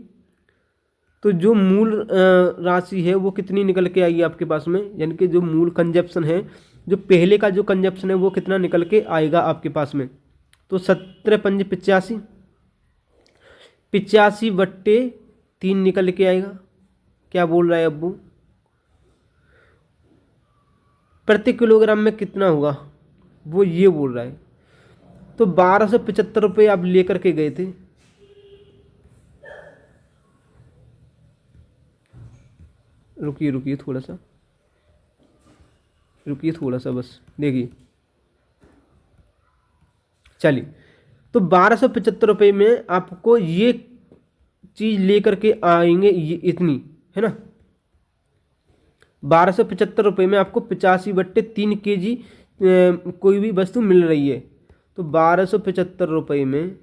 S1: तो जो मूल राशि है वो कितनी निकल के आएगी आपके पास में, यानी कि जो मूल कंजप्शन है, जो पहले का जो कंजप्शन है वो कितना निकल के आएगा आपके पास में। तो 17×5 = 85, 85/3 निकल के आएगा। क्या बोल रहा है अब्बू, प्रति किलोग्राम में कितना होगा वो ये बोल रहा है। तो 1275 रुपये आप लेकर के गए थे, रुकिए थोड़ा सा बस देखिए। चलिए, तो 1275 रुपये में आपको ये चीज लेकर के आएंगे, ये इतनी है ना। 1275 रुपये में आपको 85/3 kg कोई भी वस्तु मिल रही है। तो 1275 रुपये में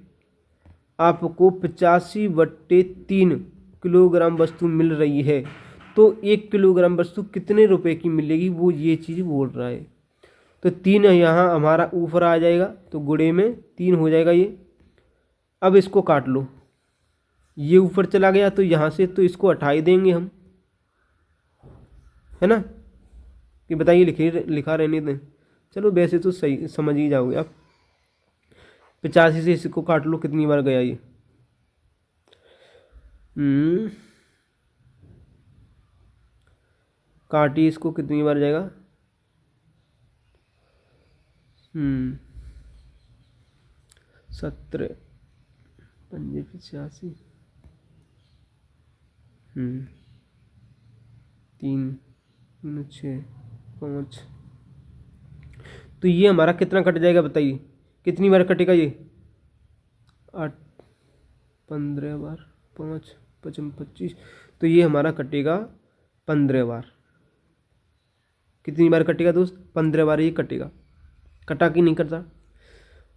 S1: आपको 85/3 किलोग्राम वस्तु मिल रही है। तो 1 किलोग्राम वस्तु कितने रुपए की मिलेगी वो ये चीज़ बोल रहा है। तो 3 यहाँ हमारा ऊपर आ जाएगा, तो गुणे में 3 हो जाएगा ये। अब इसको काट लो, ये ऊपर चला गया तो यहाँ से तो इसको हटा ही देंगे हम, है ना। कि बताइए, लिखा रहने दें। चलो वैसे तो सही समझ ही जाओगे आप। 85 से इसको काट लो, कितनी बार गया ये, काटिए इसको, कितनी बार जाएगा, 17 5 85 3 6 5। तो ये हमारा कितना कट जाएगा बताइए, कितनी बार कटेगा ये, 8 15 बार, 5 5 25। तो ये हमारा कटेगा 15 बार। कितनी बार कटेगा दोस्त, 15 बार ये कटेगा। कटा कि नहीं कटा,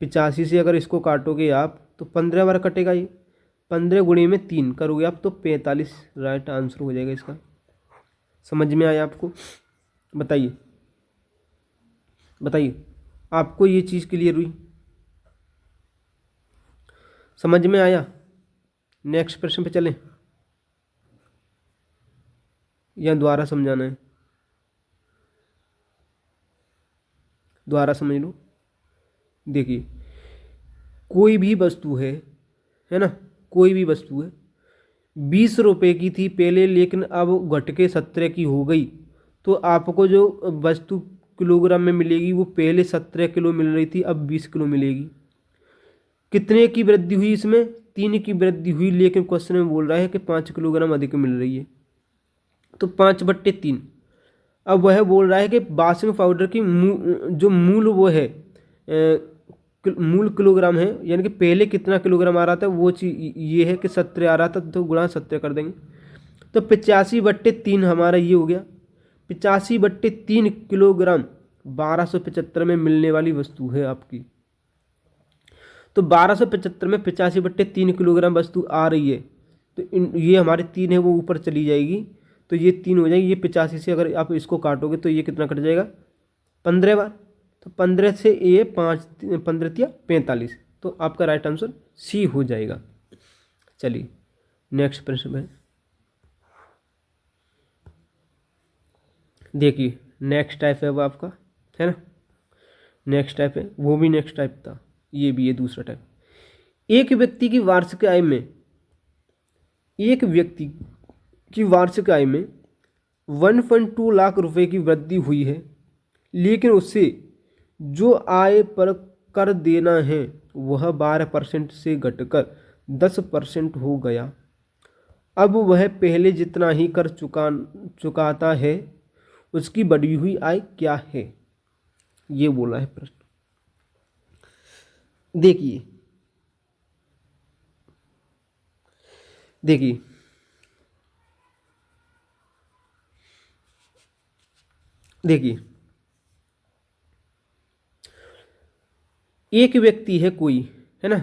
S1: 85 से अगर इसको काटोगे आप तो 15 बार कटेगा ये। 15 गुणे में 3 करोगे आप तो 45 राइट आंसर हो जाएगा इसका। समझ में आया आपको, बताइए आपको ये चीज़ क्लियर हुई, समझ में आया। नेक्स्ट प्रश्न पे चलें या दोबारा समझाना है, दोबारा समझ लो। देखिए कोई भी वस्तु है ना, कोई भी वस्तु है 20 रुपये की थी पहले, लेकिन अब घट के 17 की हो गई। तो आपको जो वस्तु किलोग्राम में मिलेगी वो पहले 17 किलो मिल रही थी, अब 20 किलो मिलेगी। कितने की वृद्धि हुई इसमें, 3 की वृद्धि हुई, लेकिन क्वेश्चन में बोल रहा है कि 5 किलोग्राम अधिक मिल रही है। तो 5/3। अब वह बोल रहा है कि वॉशिंग पाउडर की जो मूल वो है मूल किलोग्राम है, यानी कि पहले कितना किलोग्राम आ रहा था वो चीज़ ये है कि 17 आ रहा था, तो गुणा 17 कर देंगे। तो 85/3 हमारा ये हो गया। 85/3 किलोग्राम 1275 में मिलने वाली वस्तु है आपकी। तो 1275 में 85/3 किलोग्राम वस्तु आ रही है, तो ये हमारे 3 है वो ऊपर चली जाएगी, तो ये 3 हो जाएगी। ये 85 से अगर आप इसको काटोगे तो ये कितना कट जाएगा, 15 बार। तो 15 से ये 5 15 या 45, तो आपका राइट आंसर सी हो जाएगा। चलिए नेक्स्ट प्रश्न में देखिए, नेक्स्ट टाइप है वो आपका, है ना, नेक्स्ट टाइप है, वो भी नेक्स्ट टाइप था, ये भी है दूसरा टाइप। एक व्यक्ति की वार्षिक आय में 1.2 लाख रुपए की वृद्धि हुई है, लेकिन उससे जो आय पर कर देना है वह 12% से घटकर 10% हो गया। अब वह पहले जितना ही कर चुकाता है, उसकी बढ़ी हुई आय क्या है, ये बोला है प्रश्न। देखिए एक व्यक्ति है कोई, है ना,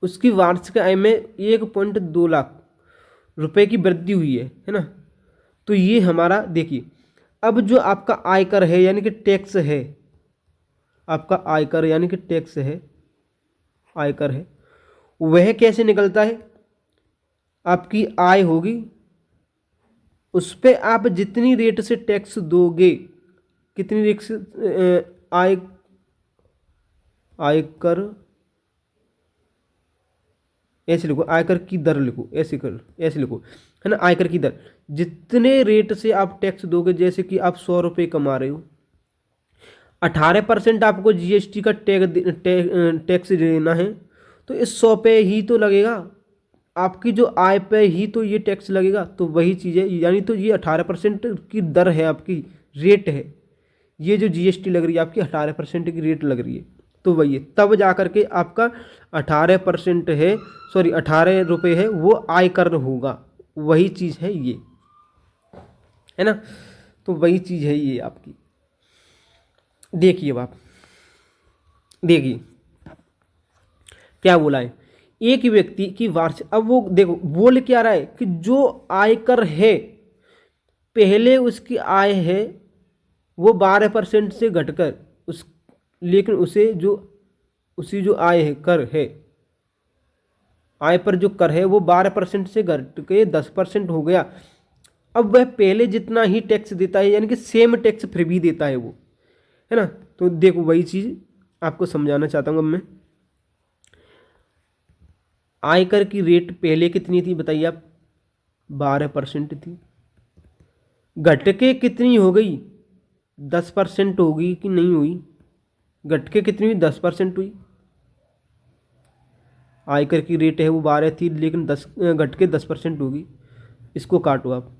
S1: उसकी वार्षिक आय में 1.2 लाख रुपए की वृद्धि हुई है ना। तो ये हमारा देखिए, अब जो आपका आयकर है यानी कि टैक्स है, आपका आयकर यानी कि टैक्स है, आयकर है, वह कैसे निकलता है, आपकी आय होगी, उस पे आप जितनी रेट से टैक्स दोगे, कितनी रेट से आयकर ऐसे लिखो, आयकर की दर लिखो, ऐसे लिखो, है ना, आयकर की दर, जितने रेट से आप टैक्स दोगे, जैसे कि आप 100 रुपये कमा रहे हो, 18% आपको जीएसटी का टैक्स देना है, तो इस 100 पे ही तो लगेगा, आपकी जो आय पे ही तो ये टैक्स लगेगा। तो वही चीज़ है, यानी तो ये 18% की दर है, आपकी रेट है, ये जो जीएसटी लग रही है आपकी 18% की रेट लग रही है, तो वही है, तब जा करके आपका 18% है, सॉरी 18 रुपये है, वो आयकर होगा, वही चीज़ है ये, है ना, तो वही चीज़ है ये आपकी। देखिए अब आप देखिए क्या बोला है, एक व्यक्ति की वार्षिक, अब वो देखो बोल क्या रहा है कि जो आयकर है, पहले उसकी आय है वो 12% से घटकर उस, लेकिन उसे जो आय है, कर है, आय पर जो कर है वो 12% से घट के 10% हो गया। अब वह पहले जितना ही टैक्स देता है, यानी कि सेम टैक्स फिर भी देता है वो, है ना। तो देखो वही चीज़ आपको समझाना चाहता हूँ अब मैं। आयकर की रेट पहले कितनी थी बताइए आप, 12% थी, घट के कितनी हो गई, 10% होगी कि नहीं हुई, घट के कितनी हुई, 10% हुई। आयकर की रेट है वो 12 थी, लेकिन 10 घट के 10% होगी। इसको काटो आप,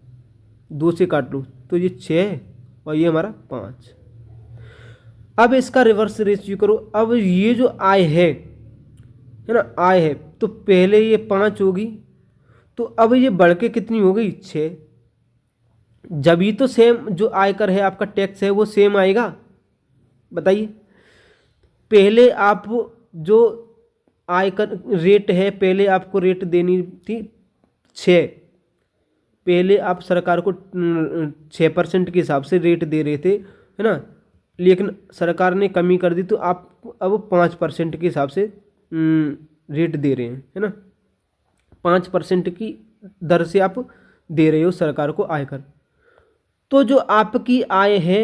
S1: 2 से काट लो, तो ये 6 और ये हमारा 5। अब इसका रिवर्स रेशियो करो, अब ये जो आय है ना, आय है, तो पहले ये 5 होगी, तो अब ये बढ़ के कितनी हो गई, 6। जब ही तो सेम जो आयकर है आपका टैक्स है वो सेम आएगा, बताइए। पहले आप जो आयकर रेट है, पहले आपको रेट देनी थी 6, पहले आप सरकार को 6% के हिसाब से रेट दे रहे थे, है ना, लेकिन सरकार ने कमी कर दी, तो आप अब 5% के हिसाब से रेट दे रहे हैं, है ना, 5% की दर से आप दे रहे हो सरकार को आयकर। तो जो आपकी आय है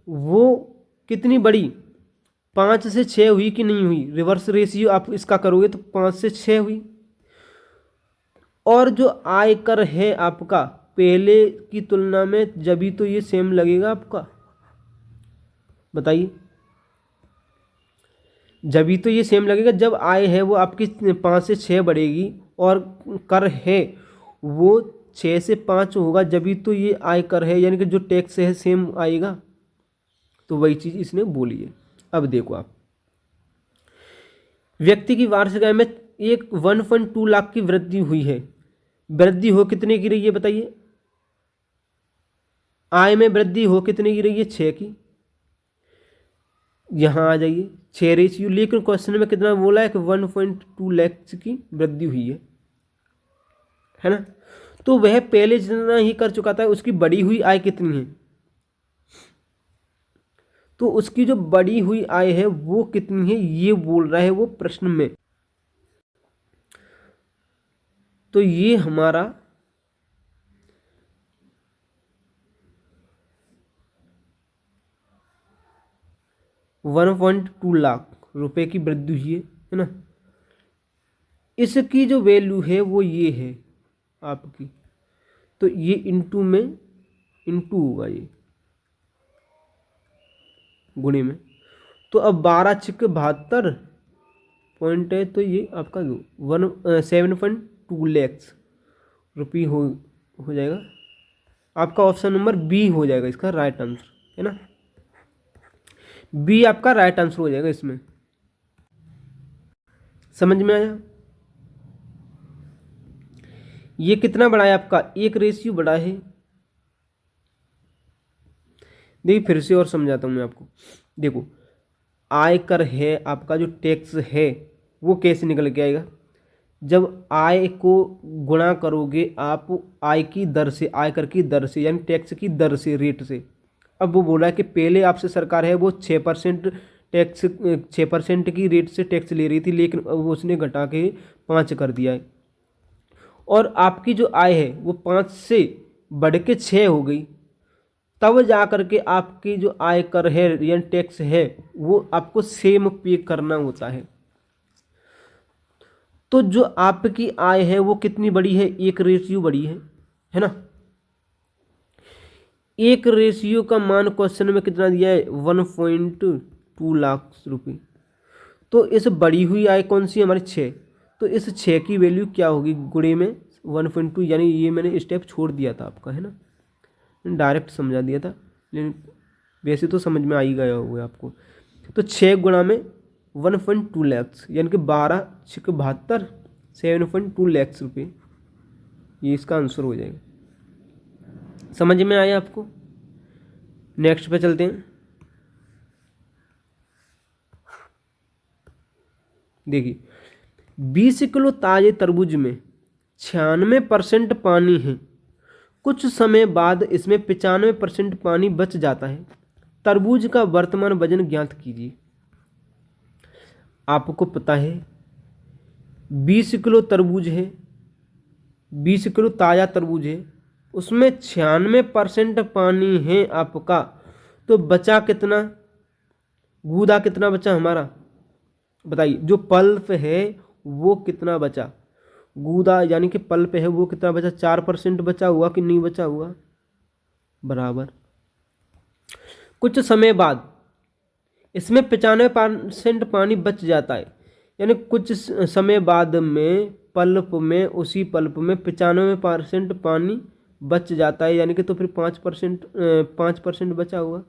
S1: वो कितनी बढ़ी, 5 से 6 हुई कि नहीं हुई, रिवर्स रेशियो आप इसका करोगे तो 5 से 6 हुई। और जो आयकर है आपका पहले की तुलना में, जब ही तो ये सेम लगेगा आपका, बताइए, जब ही तो ये सेम लगेगा, जब आय है वो आपकी 5 से 6 बढ़ेगी और कर है वो 6 से 5 होगा, जब ही तो ये आय कर है, यानी कि जो टैक्स है सेम आएगा। तो वही चीज़ इसने बोली है। अब देखो आप, व्यक्ति की वार्षिक आय में 1.2 लाख की वृद्धि हुई है, वृद्धि हो कितने की रही है बताइए, आय में वृद्धि हो कितने की रही है, 6 की। यहाँ आ जाइए 6 रेशियो, लेकिन क्वेश्चन में कितना बोला है कि 1.2 लाख की वृद्धि हुई है ना। तो वह पहले जितना ही कर चुका था, उसकी बढ़ी हुई आय कितनी है, तो उसकी जो बढ़ी हुई आय है वो कितनी है, ये बोल रहा है वो प्रश्न में। तो ये हमारा 1.2 लाख रुपए की वृद्धि हुई है ना। इसकी जो वैल्यू है वो ये है आपकी, तो ये इंटू में इंटू होगा, ये गुणे में। तो अब 12 छिक 72 पॉइंट है, तो ये आपका 7.2 लैक्स रुपये हो जाएगा। आपका ऑप्शन नंबर बी हो जाएगा इसका राइट आंसर, है ना। बी आपका राइट आंसर हो जाएगा इसमें। समझ में आया। ये कितना बड़ा है आपका, 1 रेशियो बड़ा है। देखिए फिर से और समझाता हूँ मैं आपको। देखो आयकर है आपका, जो टैक्स है वो कैसे निकल के आएगा, जब आय को गुणा करोगे आप आय की दर से, आयकर की दर से, यानी टैक्स की दर से, रेट से। अब वो बोला है कि पहले आपसे सरकार है वो 6% टैक्स, 6% की रेट से टैक्स ले रही थी, लेकिन अब उसने घटा के 5 कर दिया है। और आपकी जो आय है वो 5 से बढ़ के 6 हो गई, तब जा करके आपकी जो आयकर है यानी टैक्स है वो आपको सेम पे करना होता है। तो जो आपकी आय है वो कितनी बड़ी है, 1 रेशियो बड़ी है ना। 1 रेशियो का मान क्वेश्चन में कितना दिया है, 1.2 लाख रुपए। तो इस बढ़ी हुई आय कौन सी हमारी, 6। तो इस 6 की वैल्यू क्या होगी, गुणे में 1.2, यानी ये मैंने स्टेप छोड़ दिया था आपका, है ना, डायरेक्ट समझा दिया था, लेकिन वैसे तो समझ में आ ही गया होगा आपको। तो 6 गुणा में 1.2 लैक्स, यानी कि 12 छिक 72, 7.2 लैक्स रुपये, ये इसका आंसर हो जाएगा। समझ में आया आपको। नेक्स्ट पे चलते हैं। देखिए 20 किलो ताजे तरबूज में 96% पानी है, कुछ समय बाद इसमें 95% पानी बच जाता है, तरबूज का वर्तमान वजन ज्ञात कीजिए। आपको पता है 20 किलो तरबूज है, 20 किलो ताज़ा तरबूज है, उसमें 96% पानी है आपका, तो बचा कितना, गूदा कितना बचा हमारा, बताइए। जो पल्प है वो कितना बचा, गूदा यानी कि पल्प है वो कितना बचा, 4% बचा हुआ कि नहीं बचा हुआ, बराबर। कुछ समय बाद इसमें 95% पानी बच जाता है, यानी कुछ समय बाद में पल्प में, उसी पल्प में 95% पानी बच जाता है, यानी कि तो फिर 5% बचा हुआ।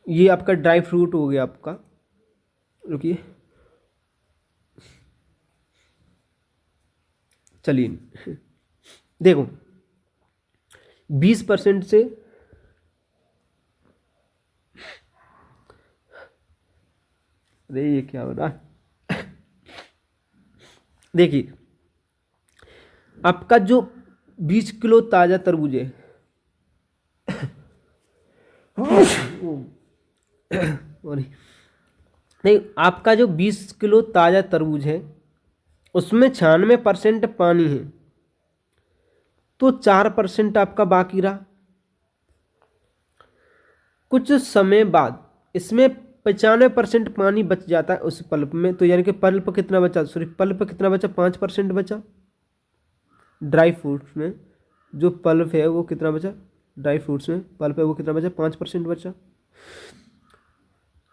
S1: ये आपका ड्राई फ्रूट हो गया आपका, रुकिए चलिए देखो 20% से अरे ये क्या हो रहा, देखिए आपका जो 20 किलो ताज़ा तरबूज है नहीं, आपका जो 20 किलो ताज़ा तरबूज है उसमें 96% पानी है, तो 4% आपका बाकी रहा। कुछ समय बाद इसमें 95% पानी बच जाता है उस पल्प में, तो यानी कि पल्प कितना बचा, सॉरी पल्प कितना बचा, 5% बचा। ड्राई फ्रूट्स में जो पल्प है वो कितना बचा, ड्राई फ्रूट्स में पल्प है वो कितना बचा, 5% बचा,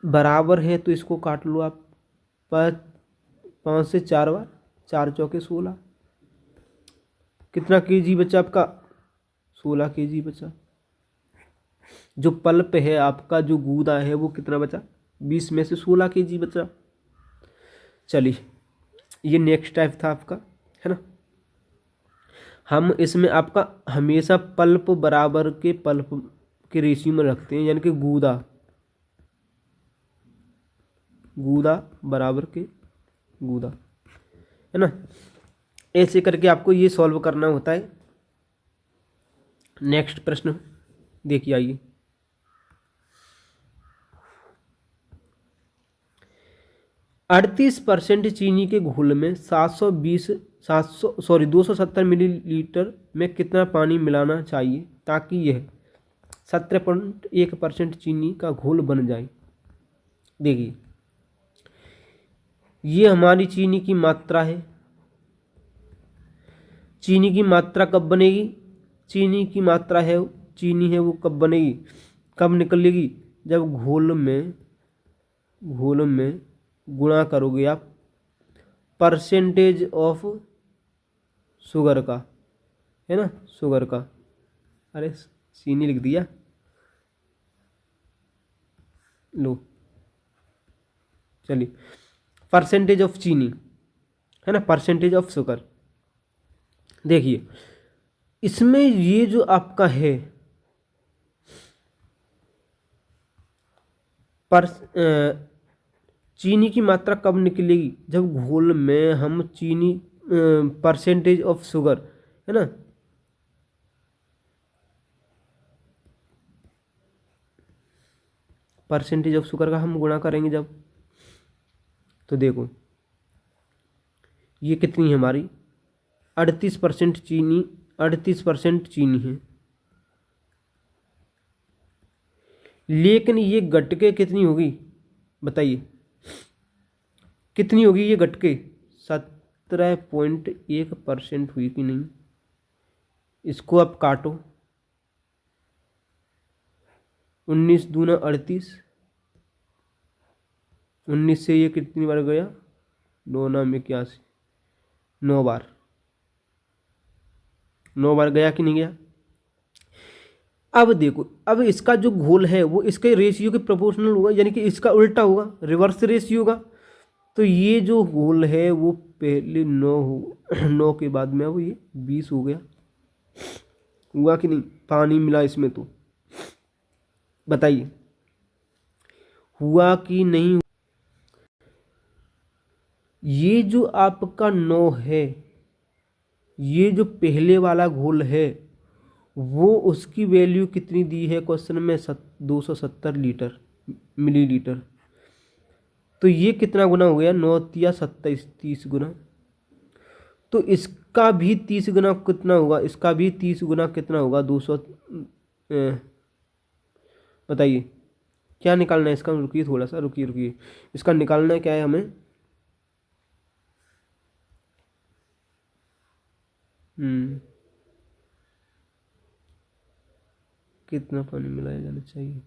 S1: बराबर है। तो इसको काट लो आप, 5 से 4 बार, 4 चौके 16, कितना केजी बचा आपका, 16 केजी बचा। जो पल्प है आपका, जो गूदा है वो कितना बचा, 20 में से 16 केजी बचा। चलिए ये नेक्स्ट टाइप था आपका, है ना। हम इसमें आपका हमेशा पल्प बराबर के पल्प के रेशियो में रखते हैं, यानी कि गूदा बराबर के गूदा, है ना। ऐसे करके आपको ये सॉल्व करना होता है। नेक्स्ट प्रश्न देखिए, आइए। %38 चीनी के घोल में 270 मिलीलीटर में कितना पानी मिलाना चाहिए ताकि यह 17.1% चीनी का घोल बन जाए। देखिए, ये हमारी चीनी की मात्रा है। चीनी की मात्रा कब बनेगी? चीनी की मात्रा है, चीनी है, वो कब बनेगी, कब निकलेगी? जब घोल में गुणा करोगे आप परसेंटेज ऑफ शुगर का, है ना, शुगर का। अरे चीनी लिख दिया, लो चलिए, परसेंटेज ऑफ चीनी, है ना, परसेंटेज ऑफ शुगर। देखिए, इसमें ये जो आपका है चीनी की मात्रा कब निकलेगी? जब घोल में हम चीनी परसेंटेज ऑफ शुगर, है ना, परसेंटेज ऑफ शुगर का हम गुणा करेंगे जब, तो देखो ये कितनी है हमारी 38% चीनी, 38% चीनी है, लेकिन ये गटके कितनी होगी बताइए, कितनी होगी ये गटके? 17.1% हुई कि नहीं? इसको आप काटो, 19 दूना 38, 19 से ये कितनी बार गया? 9 नाम 81, 9 बार, 9 बार गया कि नहीं गया? अब देखो, अब इसका जो घोल है वो इसके रेशियो के प्रोपोर्शनल होगा, यानी कि इसका उल्टा होगा, रिवर्स रेशियो होगा। तो ये जो घोल है वो पहले 9 के बाद में अब ये 20 हो गया, हुआ कि नहीं? पानी मिला इसमें, तो बताइए हुआ कि नहीं? ये जो आपका 9 है, ये जो पहले वाला घोल है वो उसकी वैल्यू कितनी दी है क्वेश्चन में? 270 लीटर मिलीलीटर। तो ये कितना गुना हो गया? 9 या 27, 30 गुना। तो इसका भी 30 गुना कितना होगा? इसका भी 30 गुना कितना होगा? 200। बताइए क्या निकालना है इसका? रुकिए थोड़ा सा, रुकिए। इसका निकालना है क्या है हमें? कितना पानी मिलाया जाना चाहिए?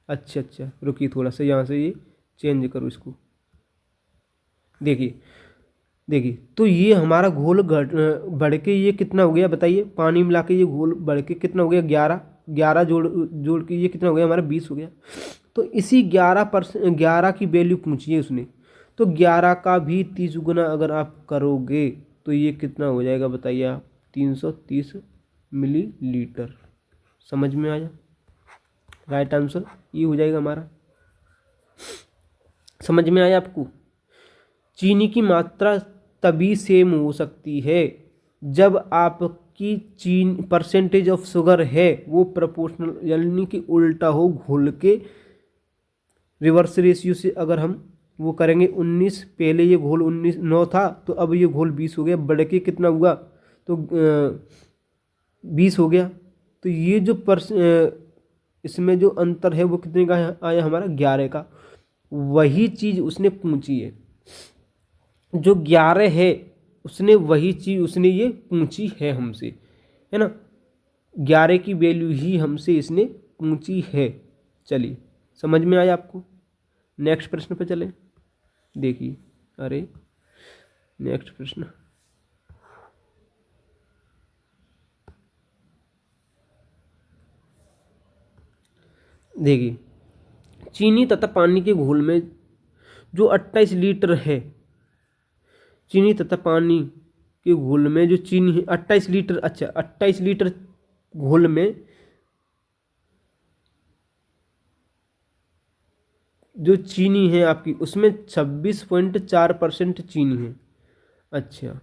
S1: अच्छा, रुकिए थोड़ा सा, यहाँ से ये चेंज करो इसको। देखिए, तो ये हमारा घोल बढ़ के ये कितना हो गया बताइए? पानी मिला के ये घोल बढ़ के कितना हो गया? 11 जोड़ के ये कितना हो गया हमारा? 20 हो गया। तो इसी 11 की वैल्यू पूछी है उसने, तो 11 का भी 30 गुना अगर आप करोगे तो ये कितना हो जाएगा बताइए आप? 330 मिलीलीटर। समझ में आया? राइट आंसर ये हो जाएगा हमारा। समझ में आया आपको? चीनी की मात्रा तभी सेम हो सकती है जब आपकी परसेंटेज ऑफ शुगर है वो प्रोपोर्शनल, यानी कि उल्टा हो, घोल के रिवर्स रेशियो से अगर हम वो करेंगे 19, पहले ये घोल 9 था तो अब ये घोल 20 हो गया, बढ़ के कितना हुआ? तो 20 हो गया। तो ये जो इसमें जो अंतर है वो कितने का आया हमारा? 11 का। वही चीज़ उसने पूछी है, जो 11 है उसने वही चीज़ उसने ये पूछी है हमसे, है ना। 11 की वैल्यू ही हमसे इसने पूछी है। चलिए, समझ में आया आपको? नेक्स्ट प्रश्न पे चलें। देखिए, अरे नेक्स्ट प्रश्न, देखिए, चीनी तथा पानी के घोल में जो 28 लीटर है, चीनी तथा पानी कि घोल में जो चीनी है 28 लीटर, अच्छा 28 लीटर घोल में जो चीनी है आपकी उसमें 26.4% चीनी है। अच्छा,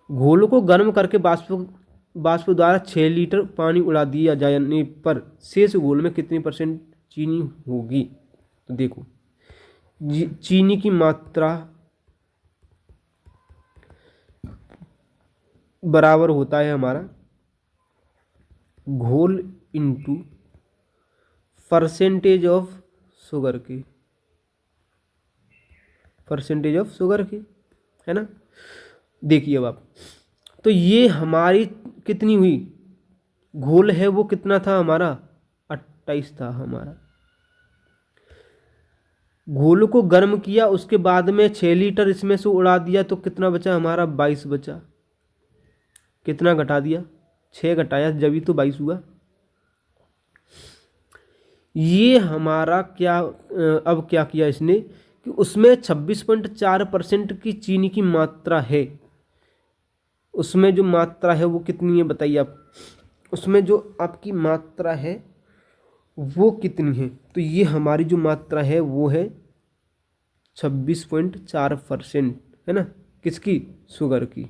S1: घोल को गर्म करके बाष्प द्वारा 6 लीटर पानी उड़ा दिया जाने पर शेष घोल में कितनी परसेंट चीनी होगी? तो देखो चीनी की मात्रा बराबर होता है हमारा घोल इंटू परसेंटेज ऑफ शुगर की, परसेंटेज ऑफ शुगर की, है ना। देखिए अब आप, तो ये हमारी कितनी हुई, घोल है वो कितना था हमारा 28 था हमारा। घोल को गर्म किया, उसके बाद में 6 लीटर इसमें से उड़ा दिया तो कितना बचा हमारा 22 बचा। कितना घटा दिया, 6 घटाया जब ही तो 22 हुआ। ये हमारा क्या अब क्या किया इसने कि उसमें 26.4% की चीनी की मात्रा है। उसमें जो मात्रा है वो कितनी है बताइए आप, उसमें जो आपकी मात्रा है वो कितनी है? तो ये हमारी जो मात्रा है वो है 26.4%, है ना, किसकी, शुगर की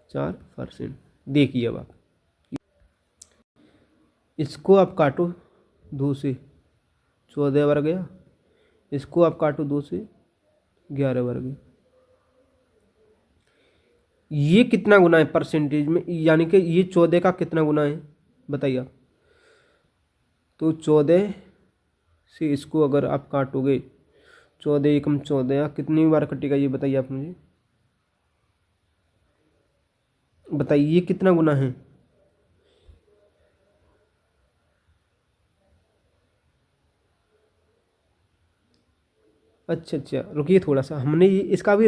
S1: 4%। देखिए अब आप इसको आप काटो 2 से, 14 वर्ग गया। इसको आप काटो 2 से, 11 वर्ग। ये कितना गुना है परसेंटेज में, यानी कि ये 14 का कितना गुना है बताइए आप। तो 14 से इसको अगर आप काटोगे, 14 एकम 14, कितनी बार कटेगा ये बताइए आप मुझे, बताइए ये कितना गुना है। अच्छा अच्छा, रुकिए थोड़ा सा, हमने ये इसका भी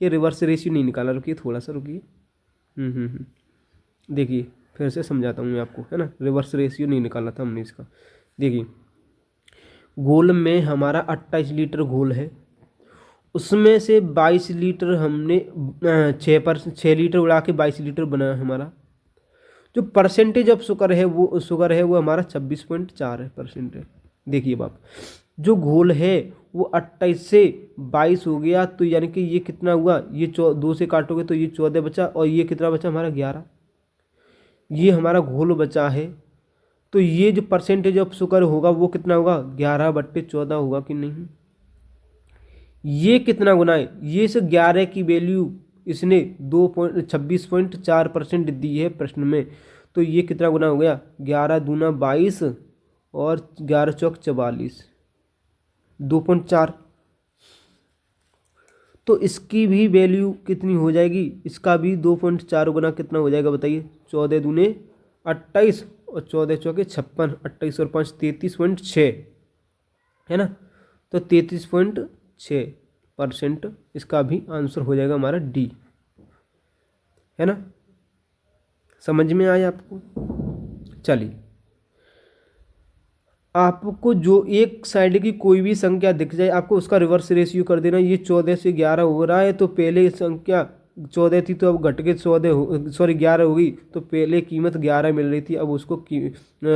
S1: ये रिवर्स रेशियो नहीं निकाला, रुकिए थोड़ा सा रुकिए। देखिए फिर से समझाता हूँ मैं आपको, है ना, रिवर्स रेशियो नहीं निकाला था हमने इसका। देखिए घोल में हमारा 28 लीटर घोल है, उसमें से 22 लीटर हमने 6 लीटर उड़ा के 22 लीटर बनाया हमारा। जो परसेंटेज ऑफ शुगर है वो हमारा 26.4% है। देखिए बाप, जो घोल है वो 28 से 22 हो गया, तो यानी कि ये कितना हुआ, ये 2 से काटोगे तो ये 14 बचा, और ये कितना बचा हमारा 11। ये हमारा घोल बचा है, तो ये जो परसेंटेज ऑफ शुगर होगा वो कितना होगा, 11/14 होगा कि नहीं। ये कितना गुना है, ये से 11 की वैल्यू इसने 26.4% दी है प्रश्न में, तो ये कितना गुना हो गया, 11 दूना 22 और 11 चौक 44, 2.4। तो इसकी भी वैल्यू कितनी हो जाएगी, इसका भी 2.4 गुना कितना हो जाएगा बताइए, 14 दूने 28 और 14 चौके 56, 28 और 5 33.6, है ना। तो 33.6% इसका भी आंसर हो जाएगा हमारा डी, है ना। समझ में आया आपको? चलिए, आपको जो एक साइड की कोई भी संख्या दिख जाए आपको उसका रिवर्स रेशियो कर देना। ये 14 से 11 हो रहा है, तो पहले संख्या 14 थी तो अब घट के 11 होगी, तो पहले कीमत 11 मिल रही थी, अब उसको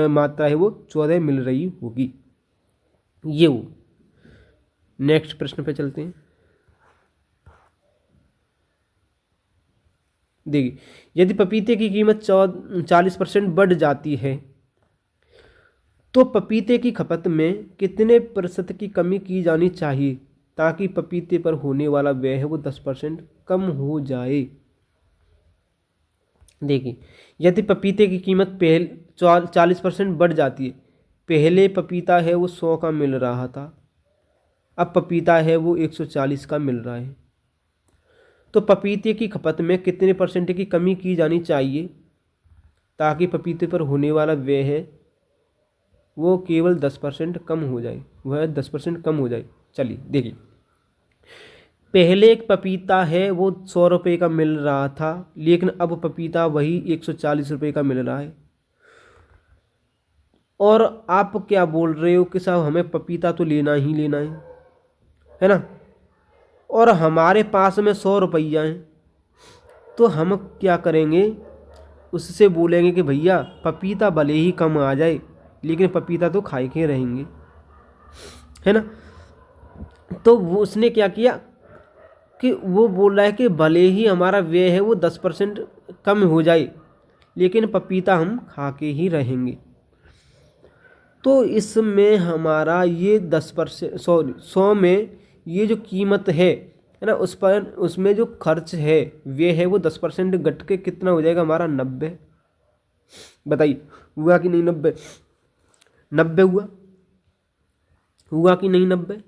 S1: मात्रा है वो 14 मिल रही होगी। ये वो नेक्स्ट प्रश्न पे चलते हैं। देखिए, यदि पपीते की कीमत 40% बढ़ जाती है तो पपीते की खपत में कितने प्रतिशत की कमी की जानी चाहिए ताकि पपीते पर होने वाला व्यय है वो 10% कम हो जाए। देखिए, यदि पपीते की कीमत 40% बढ़ जाती है, पहले पपीता है वो 100 का मिल रहा था, अब पपीता है वो 140 का मिल रहा है, तो पपीते की खपत में कितने परसेंट की कमी की जानी चाहिए ताकि पपीते पर होने वाला व्यय है वो केवल 10% कम हो जाए, वह 10% कम हो जाए। चलिए देखिए, पहले एक पपीता है वो 100 रुपये का मिल रहा था, लेकिन अब पपीता वही 140 रुपये का मिल रहा है, और आप क्या बोल रहे हो कि साहब हमें पपीता तो लेना ही लेना है ना। और हमारे पास में 100 रुपया है, तो हम क्या करेंगे, उससे बोलेंगे कि भैया पपीता भले ही कम आ जाए लेकिन पपीता तो खाए के रहेंगे, है ना। तो वो उसने क्या किया कि वो बोल रहा है कि भले ही हमारा व्यय है वो 10% कम हो जाए लेकिन पपीता हम खा के ही रहेंगे। तो इसमें हमारा ये 10%, सॉरी 100 में ये जो कीमत है ना, उस पर उसमें जो खर्च है व्यय है वो 10% घट के कितना हो जाएगा हमारा 90। बताइए हुआ कि नहीं 90? 90 हुआ कि नहीं 90?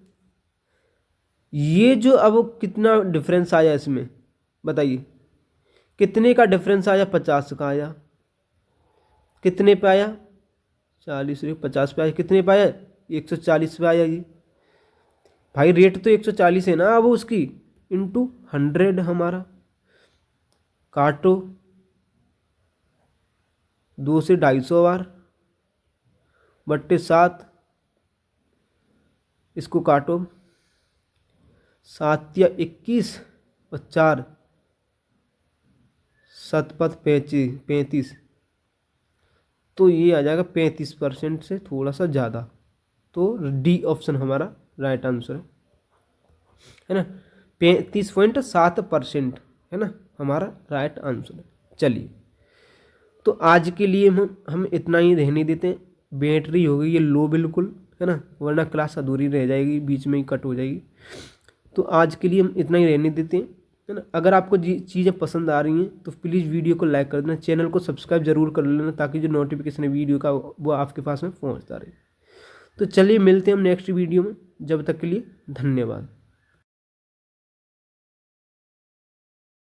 S1: ये जो अब कितना डिफरेंस आया इसमें, बताइए कितने का डिफरेंस आया? 50 का आया। कितने पे आया? 40 से 50 पे आया। कितने पे आया? 140 पे आया। ये भाई रेट तो 140 है ना, अब उसकी इंटू 100 हमारा, काटो 2 से 250 बार बट्टे 7, इसको काटो 7 या 21 और 4 7 पद 35, तो ये आ जाएगा 35% से थोड़ा सा ज़्यादा। तो डी ऑप्शन हमारा राइट आंसर है ना, 35.7% है ना हमारा राइट आंसर है। चलिए तो आज के लिए हम इतना ही रहने देते हैं। बैटरी हो गई ये लो बिल्कुल, है ना, वरना क्लास अधूरी रह जाएगी, बीच में ही कट हो जाएगी। तो आज के लिए हम इतना ही रहने देते हैं, है ना। अगर आपको चीज़ें पसंद आ रही हैं तो प्लीज़ वीडियो को लाइक कर देना, चैनल को सब्सक्राइब जरूर कर लेना ताकि जो नोटिफिकेशन है वीडियो का वो आपके पास में पहुंचता रहे। तो चलिए मिलते हैं हम नेक्स्ट वीडियो में, जब तक के लिए धन्यवाद।